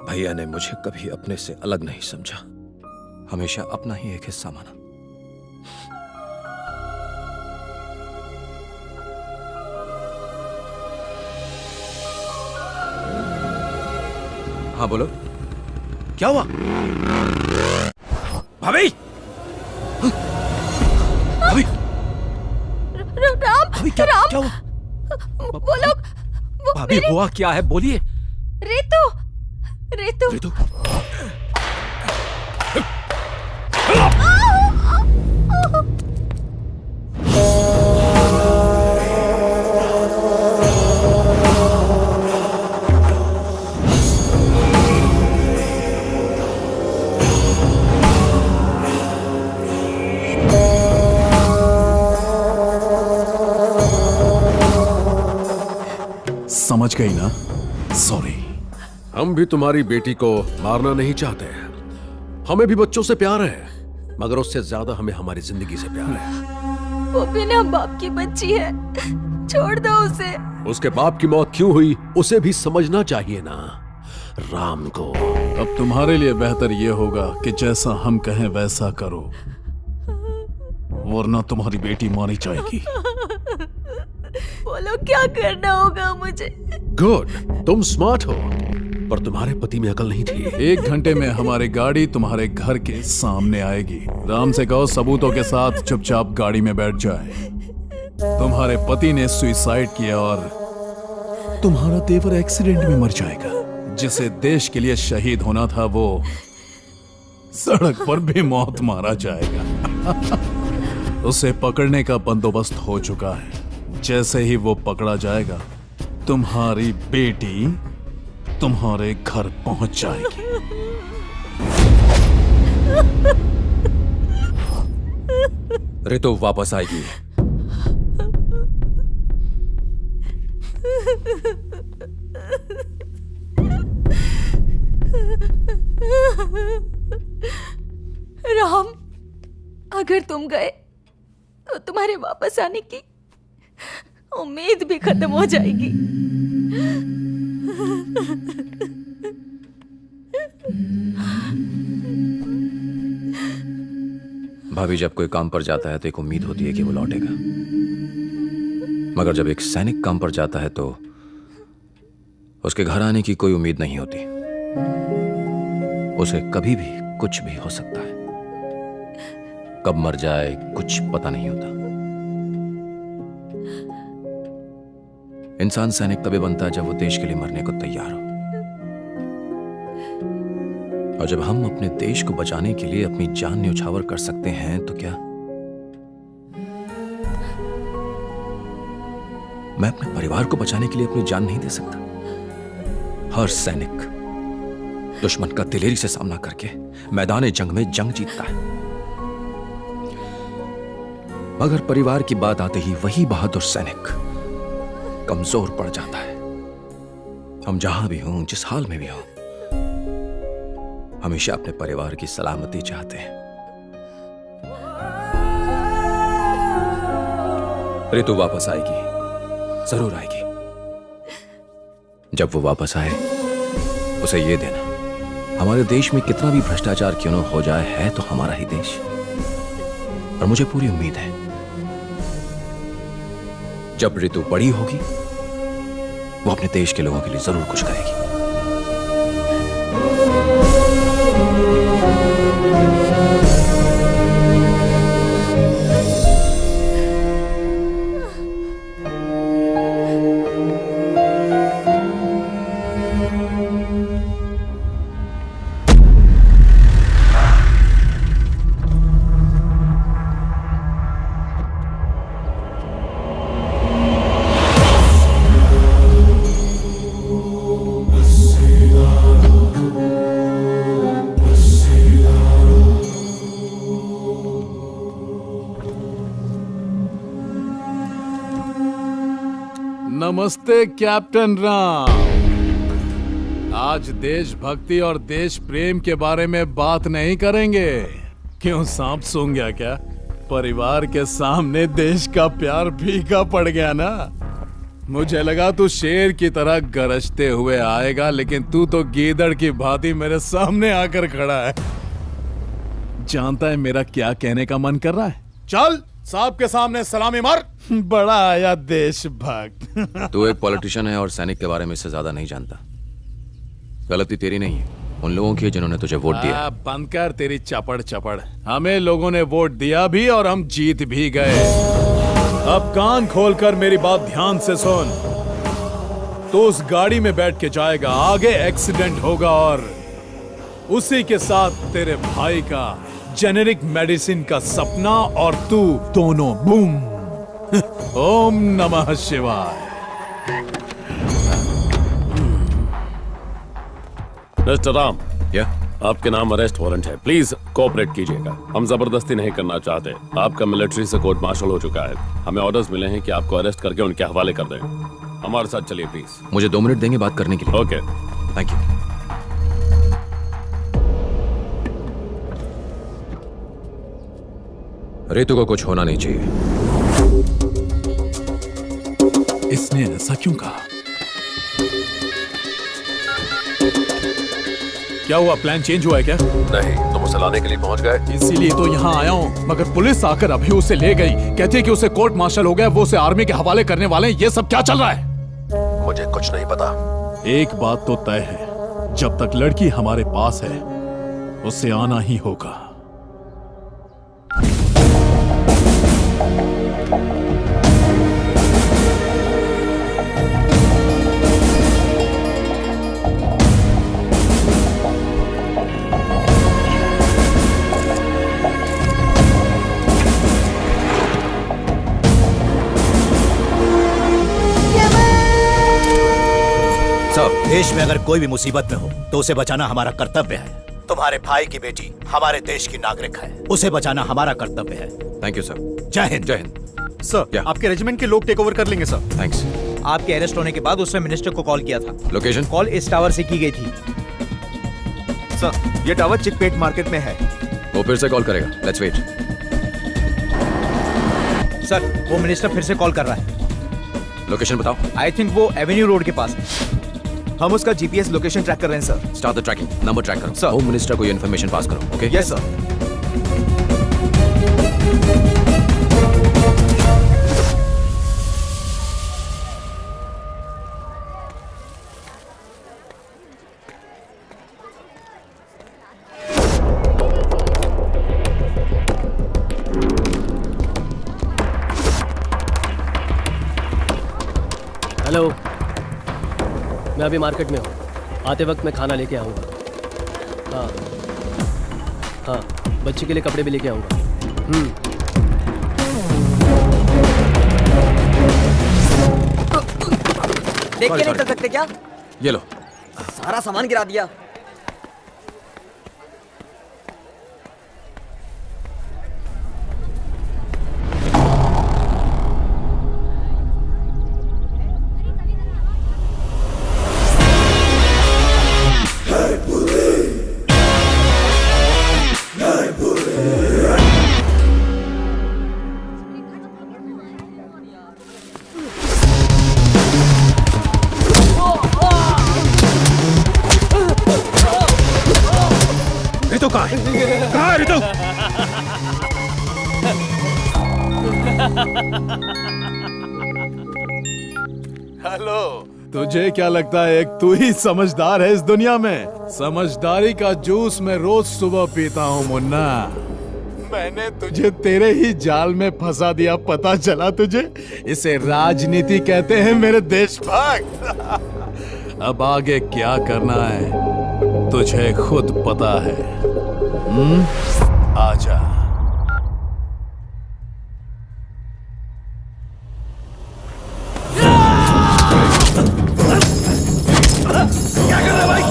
भैया ने मुझे कभी अपने से अलग नहीं समझा, हमेशा अपना ही एक हिस्सा माना। हाँ बोलो, क्या हुआ? भाभी, भाभी, राम, भाभी, क्या राम, क्या हुआ? वो लोग, भाभी हुआ क्या है, बोलिए। रितु, रितु, रितु, समझ गई ना? सॉरी। हम भी तुम्हारी बेटी को मारना नहीं चाहते। हमें भी बच्चों से प्यार है, मगर उससे ज्यादा हमें हमारी जिंदगी से प्यार है। वो बिना बाप की बच्ची है, छोड़ दो उसे। उसके बाप की मौत क्यों हुई उसे भी समझना चाहिए ना राम को। अब तुम्हारे लिए बेहतर ये होगा कि जैसा हम कहें वैसा करो, वरना तुम्हारी बेटी मारी जाएगी। बोलो क्या करना होगा मुझे? गुड, तुम स्मार्ट हो, पर तुम्हारे पति में अकल नहीं थी। 1 घंटे में हमारी गाड़ी तुम्हारे घर के सामने आएगी। राम से कहो सबूतों के साथ चुपचाप गाड़ी में बैठ जाए। तुम्हारे पति ने सुसाइड किया और तुम्हारा तेवर एक्सीडेंट में मर जाएगा। जिसे देश के लिए शहीद होना था वो सड़क पर भी मौत मारा जाएगा। उसे पकड़ने का बंदोबस्त हो चुका है। जैसे ही वो पकड़ा जाएगा, तुम्हारी बेटी तुम्हारे घर पहुंच जाएगी। रितु वापस आएगी। राम, अगर तुम गए तो तुम्हारे वापस आने की उम्मीद भी खत्म हो जाएगी। भाभी, जब कोई काम पर जाता है तो एक उम्मीद होती है कि वो लौटेगा, मगर जब एक सैनिक काम पर जाता है तो उसके घर आने की कोई उम्मीद नहीं होती। उसे कभी भी कुछ भी हो सकता है, कब मर जाए कुछ पता नहीं होता। इंसान सैनिक तभी बनता है जब वो देश के लिए मरने को तैयार हो। और जब हम अपने देश को बचाने के लिए अपनी जान न्यौछावर कर सकते हैं तो क्या मैं अपने परिवार को बचाने के लिए अपनी जान नहीं दे सकता? हर सैनिक दुश्मन का दिलेरी से सामना करके मैदान जंग में जंग जीतता है, मगर परिवार की बात आते ही वही बहादुर सैनिक कमजोर पड़ जाता है। हम जहां भी हों, जिस हाल में भी हों, हमेशा अपने परिवार की सलामती चाहते हैं। रितु वापस आएगी, जरूर आएगी। जब वो वापस आए उसे ये देना, हमारे देश में कितना भी भ्रष्टाचार क्यों न हो जाए, है तो हमारा ही देश। और मुझे पूरी उम्मीद है जब रितु बड़ी होगी वो अपने देश के लोगों के लिए जरूर कुछ करेगी। नमस्ते कैप्टन राम। आज देशभक्ति और देश प्रेम के बारे में बात नहीं करेंगे। क्यों, सांप सूंघ गया क्या? परिवार के सामने देश का प्यार फीका पड़ गया ना। मुझे लगा तू शेर की तरह गरजते हुए आएगा, लेकिन तू तो गीदड़ की भांति मेरे सामने आकर खड़ा है। जानता है मेरा क्या कहने का मन कर रहा है? चल साहब के सामने सलामी मार। बड़ा आया देशभक्त। तू एक पॉलिटिशियन है और सैनिक के बारे में इससे ज्यादा नहीं जानता। गलती तेरी नहीं है, उन लोगों की है जिन्होंने तुझे वोट दिया। बंद कर तेरी चपड़ चपड़। हमें लोगों ने वोट दिया भी और हम जीत भी गए। अब कान खोलकर मेरी बात ध्यान से सुन। तो उस गाड़ी में बैठ के जाएगा, आगे एक्सीडेंट होगा और उसी के साथ तेरे भाई का जेनेरिक मेडिसिन का सपना और तू दोनों बूम। ओम नमः शिवाय। मिस्टर राम, आपके नाम अरेस्ट वारंट है, प्लीज कोऑपरेट कीजिएगा। हम जबरदस्ती नहीं करना चाहते। आपका मिलिट्री से कोर्ट मार्शल हो चुका है। हमें ऑर्डर्स मिले हैं कि आपको अरेस्ट करके उनके हवाले कर दें। हमारे साथ चलिए प्लीज। मुझे 2 मिनट देंगे बात करने के लिए? Okay, thank you. रितु को कुछ होना नहीं चाहिए। इसने ऐसा क्यों कहा? क्या हुआ, प्लान चेंज हुआ है क्या? नहीं, तुम उसे लाने के लिए पहुंच गए? इसीलिए तो यहाँ आया हूँ, मगर पुलिस आकर अभी उसे ले गई। कहती है कि उसे कोर्ट मार्शल हो गया, वो उसे आर्मी के हवाले करने वाले हैं। ये सब क्या चल रहा है? मुझे कुछ नहीं पता। एक बात तो तय है, जब तक लड़की हमारे पास है उसे आना ही होगा। देश में अगर कोई भी मुसीबत में हो तो उसे बचाना हमारा कर्तव्य है। तुम्हारे भाई की बेटी हमारे देश की नागरिक है, उसे बचाना हमारा कर्तव्य है। Thank you sir. जय हिंद। जय हिंद सर। आपके रेजिमेंट के लोग टेक ओवर कर लेंगे सर। थैंक्स। आपके अरेस्ट होने के बाद उसने मिनिस्टर को कॉल किया था। लोकेशन? कॉल इस टावर से की गई थी सर। ये टावर चिकपेट मार्केट में है। वो फिर से कॉल करेगा, लेट्स वेट। सर, वो मिनिस्टर फिर से कॉल कर रहा है। लोकेशन बताओ। आई थिंक वो एवेन्यू रोड के पास है। हम उसका जीपीएस लोकेशन ट्रैक कर रहे हैं sir. Start the tracking, number track करो। सर, होम मिनिस्टर को ये इन्फॉर्मेशन पास करो। ओके? Yes sir. हेलो, मैं अभी मार्केट में हूँ। आते वक्त मैं खाना लेके आऊँगा। हाँ हाँ, बच्चे के लिए कपड़े भी लेके आऊँगा। देख के नहीं चल सकते क्या? ये लो। सारा सामान गिरा दिया। रितु कहाँ है रितु? हेलो, तुझे क्या लगता है एक तू ही समझदार है इस दुनिया में? समझदारी का जूस मैं रोज सुबह पीता हूँ मुन्ना। मैंने तुझे तेरे ही जाल में फंसा दिया, पता चला तुझे? इसे राजनीति कहते हैं मेरे देशभक्त। अब आगे क्या करना है तुझे खुद पता है। आजा। क्या कर रहा है भाई?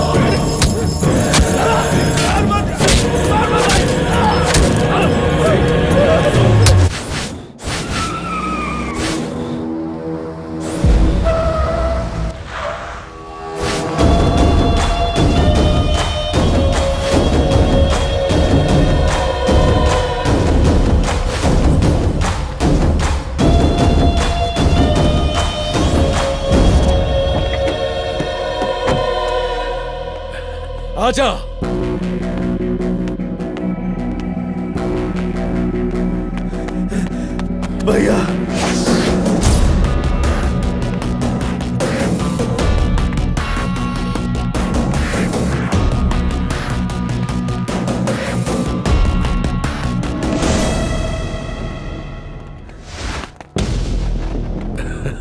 आजा। भैया,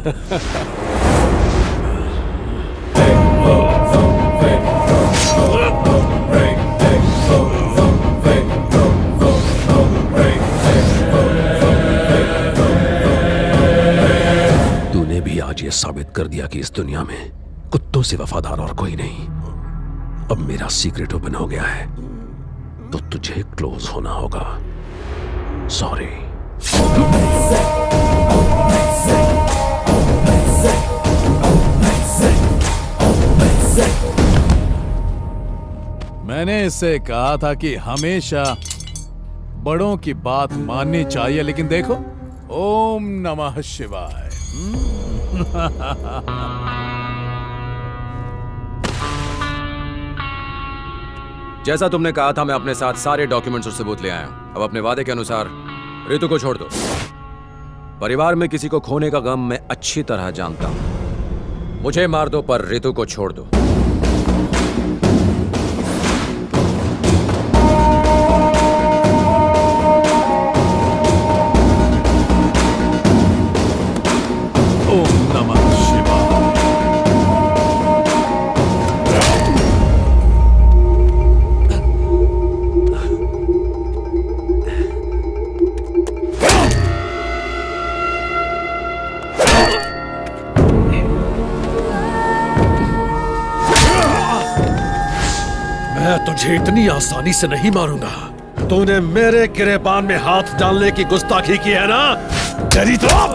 तूने भी आज ये साबित कर दिया कि इस दुनिया में कुत्तों से वफादार और कोई नहीं। अब मेरा सीक्रेट ओपन हो गया है, तो तुझे क्लोज होना होगा। सॉरी। मैंने इससे कहा था कि हमेशा बड़ों की बात माननी चाहिए, लेकिन देखो, ओम नमः शिवाय। जैसा तुमने कहा था, मैं अपने साथ सारे डॉक्यूमेंट्स और सबूत ले आया हूं। अब अपने वादे के अनुसार रितु को छोड़ दो। परिवार में किसी को खोने का गम मैं अच्छी तरह जानता हूं। मुझे मार दो पर रितु को छोड़ दो। ओम नमः शिवाय। मैं तुझे इतनी आसानी से नहीं मारूंगा। तूने मेरे गिरेबान में हाथ डालने की गुस्ताखी की है ना? तेरी तो अब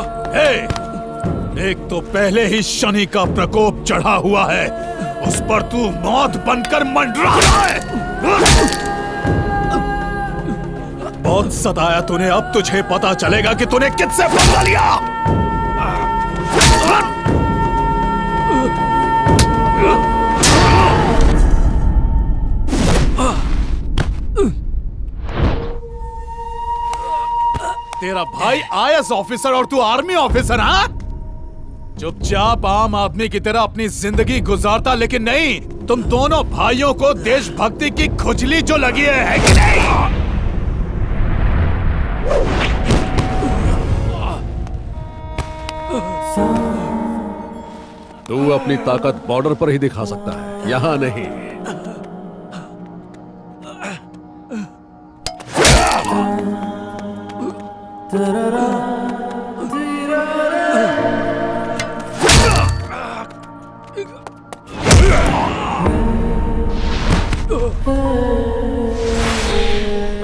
एक तो पहले ही शनि का प्रकोप चढ़ा हुआ है, उस पर तू मौत बनकर मंडरा रहा है। बहुत सताया तूने, अब तुझे पता चलेगा कि तूने किससे बदला लिया। तेरा भाई आईएएस ऑफिसर और तू आर्मी ऑफिसर, हाँ? चुपचाप आम आदमी की तरह अपनी जिंदगी गुजारता, लेकिन नहीं, तुम दोनों भाइयों को देशभक्ति की खुजली जो लगी है कि नहीं? तू अपनी ताकत बॉर्डर पर ही दिखा सकता है, यहां नहीं।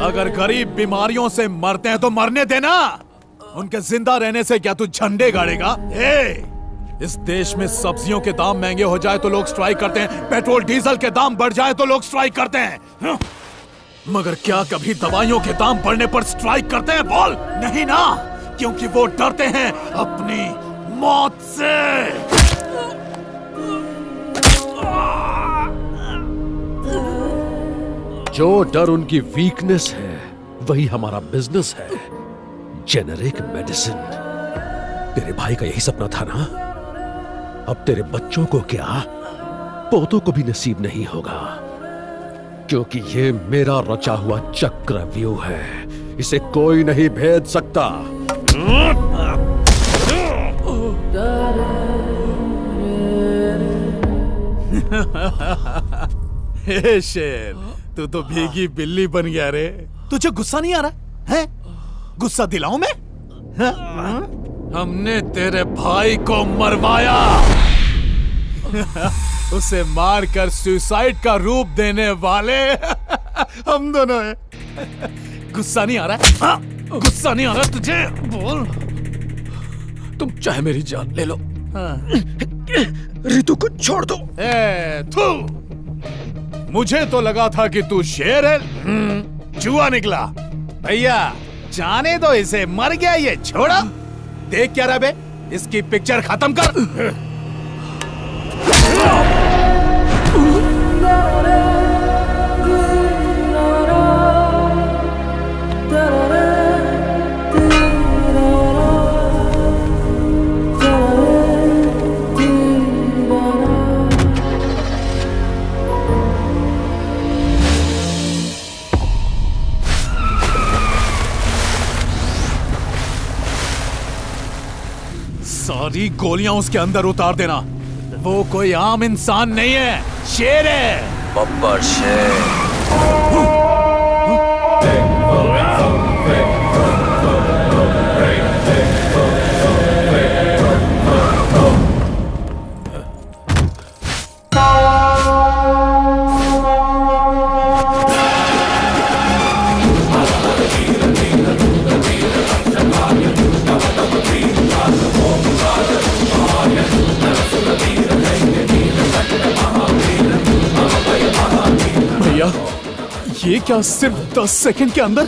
अगर गरीब बीमारियों से मरते हैं तो मरने देना, उनके जिंदा रहने से क्या तू झंडे गाड़ेगा? इस देश में सब्जियों के दाम महंगे हो जाए तो लोग स्ट्राइक करते हैं, पेट्रोल डीजल के दाम बढ़ जाए तो लोग स्ट्राइक करते हैं, मगर क्या कभी दवाइयों के दाम बढ़ने पर स्ट्राइक करते हैं? बोल। नहीं ना, क्योंकि वो डरते हैं अपनी मौत से। जो डर उनकी वीकनेस है, वही हमारा बिजनेस है। Generic medicine. तेरे भाई का यही सपना था ना? अब तेरे बच्चों को क्या, पोतों को भी नसीब नहीं होगा, क्योंकि ये मेरा रचा हुआ चक्रव्यूह है। इसे कोई नहीं भेद सकता। हे शेर, तू तो भीगी बिल्ली बन गया रे। तुझे गुस्सा नहीं आ रहा है? गुस्सा दिलाऊं मैं? हमने तेरे भाई को मरवाया। उसे मारकर सुसाइड का रूप देने वाले हम दोनों हैं। गुस्सा नहीं आ रहा है? हाँ? गुस्सा नहीं आ रहा तुझे? बोल। तुम चाहे मेरी जान ले लो, रितु को छोड़ दो। थू, मुझे तो लगा था कि तू शेर है, चूहा निकला। भैया जाने दो इसे, मर गया ये, छोड़ो। देख क्या रहा बे, इसकी पिक्चर खत्म कर। सारी गोलियां उसके अंदर उतार देना। वो कोई आम इंसान नहीं है, शेर है। बब्बर शेर। भैया, ये क्या सिर्फ 10 सेकंड के अंदर?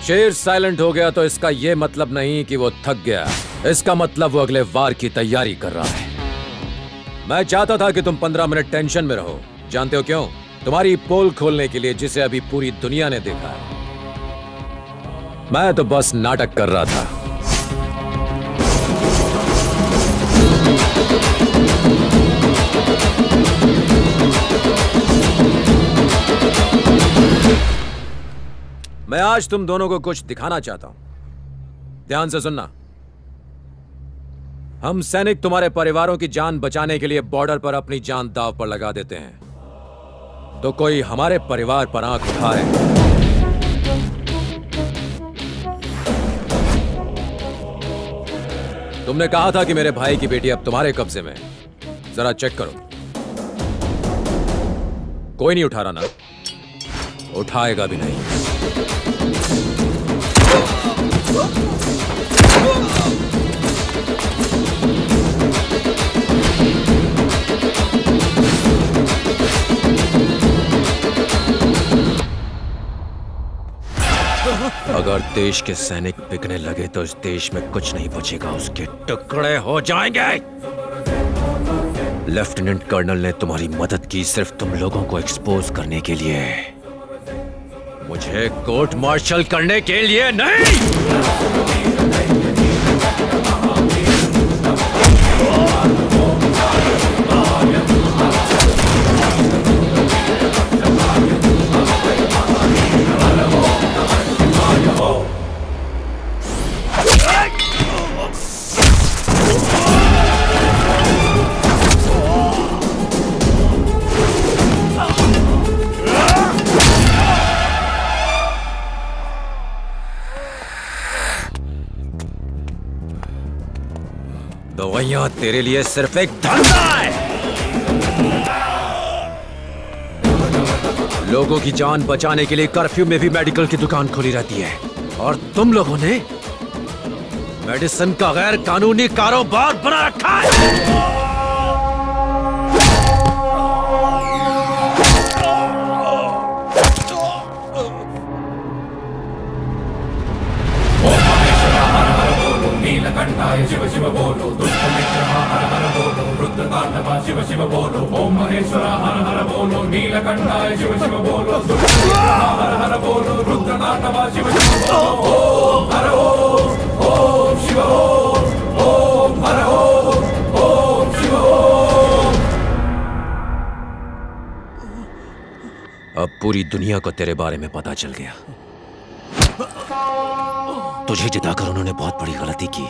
शेर साइलेंट हो गया तो इसका यह मतलब नहीं कि वो थक गया। इसका मतलब वो अगले वार की तैयारी कर रहा है। मैं चाहता था कि तुम 15 मिनट टेंशन में रहो। जानते हो क्यों? तुम्हारी पोल खोलने के लिए, जिसे अभी पूरी दुनिया ने देखा है। मैं तो बस नाटक कर रहा था। मैं आज तुम दोनों को कुछ दिखाना चाहता हूं। ध्यान से सुनना। हम सैनिक तुम्हारे परिवारों की जान बचाने के लिए बॉर्डर पर अपनी जान दांव पर लगा देते हैं। तो कोई हमारे परिवार पर आंख उठाए तुमने कहा था कि मेरे भाई की बेटी अब तुम्हारे कब्जे में। जरा चेक करो। कोई नहीं उठा रहा ना? उठाएगा भी नहीं। अगर देश के सैनिक बिकने लगे तो इस देश में कुछ नहीं बचेगा, उसके टुकड़े हो जाएंगे। लेफ्टिनेंट कर्नल ने तुम्हारी मदद की सिर्फ तुम लोगों को एक्सपोज करने के लिए, मुझे कोर्ट मार्शल करने के लिए नहीं। दवाइयां तेरे लिए सिर्फ एक धंधा है। लोगों की जान बचाने के लिए कर्फ्यू में भी मेडिकल की दुकान खुली रहती है, और तुम लोगों ने मेडिसिन का गैर कानूनी कारोबार बना रखा है। नीलकंठाय शिव शिव बोलो, दुष्ट मित्र हर हर बोलो, रुद्रतांडवा शिव शिव बोलो, ओम महेश्वरा हर हर बोलो, नीलकंठाय शिव शिव बोलो, दुष्ट मित्र हर हर बोलो, रुद्रतांडवा शिव शिव बोलो, ओम हर ओम शिव ओम हर ओम शिव ओम। अब पूरी दुनिया को तेरे बारे में पता चल गया। तुझे जिताकर उन्होंने बहुत बड़ी गलती की।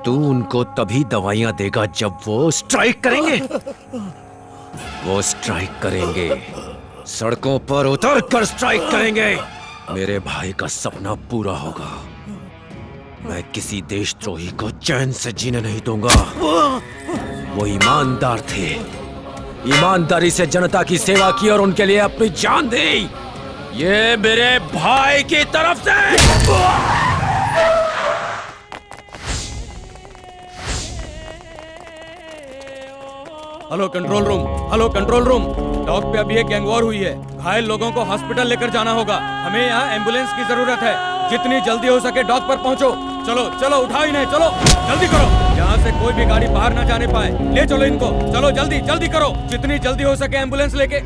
तू उनको तभी दवाइयां देगा जब वो स्ट्राइक करेंगे। वो स्ट्राइक करेंगे, सड़कों पर उतर कर स्ट्राइक करेंगे। मेरे भाई का सपना पूरा होगा। मैं किसी देशद्रोही को चैन से जीने नहीं दूंगा। वो ईमानदार थे, ईमानदारी से जनता की सेवा की और उनके लिए अपनी जान दी। ये मेरे भाई की तरफ से। Hello control room, hello control room. Dock पे अभी एक गैंग वॉर हुई है। घायल लोगों को हॉस्पिटल लेकर जाना होगा। हमें यहाँ एम्बुलेंस की जरूरत है। जितनी जल्दी हो सके डॉक पर पहुँचो। चलो चलो, उठाओ इन्हें, चलो जल्दी करो। यहाँ से कोई भी गाड़ी बाहर ना जाने पाए। ले चलो इनको, चलो जल्दी जल्दी करो, जितनी जल्दी हो सके एम्बुलेंस लेके।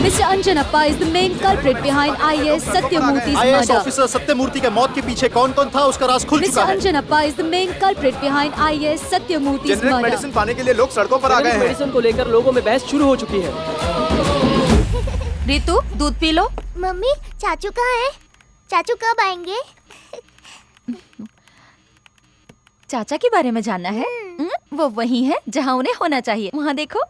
Mr. Anjanappa is the main culprit behind IAS Satyamurthy's IAS murder. Officer Satyamurthy के मौत के पीछे कौन कौन था उसका राज खुल चुका Mr. है। Anjanappa is the main culprit behind IAS Satyamurthy's generic murder. Medicine पाने के लिए लोग सड़कों पर आ गए हैं। मेडिसिन को लेकर लोगों में बहस शुरू हो चुकी है। रितु, दूध पी लो। मम्मी, चाचू कहाँ है? चाचू कब आएंगे? चाचा के बारे में जानना है? वो वही है जहाँ उन्हें होना चाहिए। वहाँ देखो।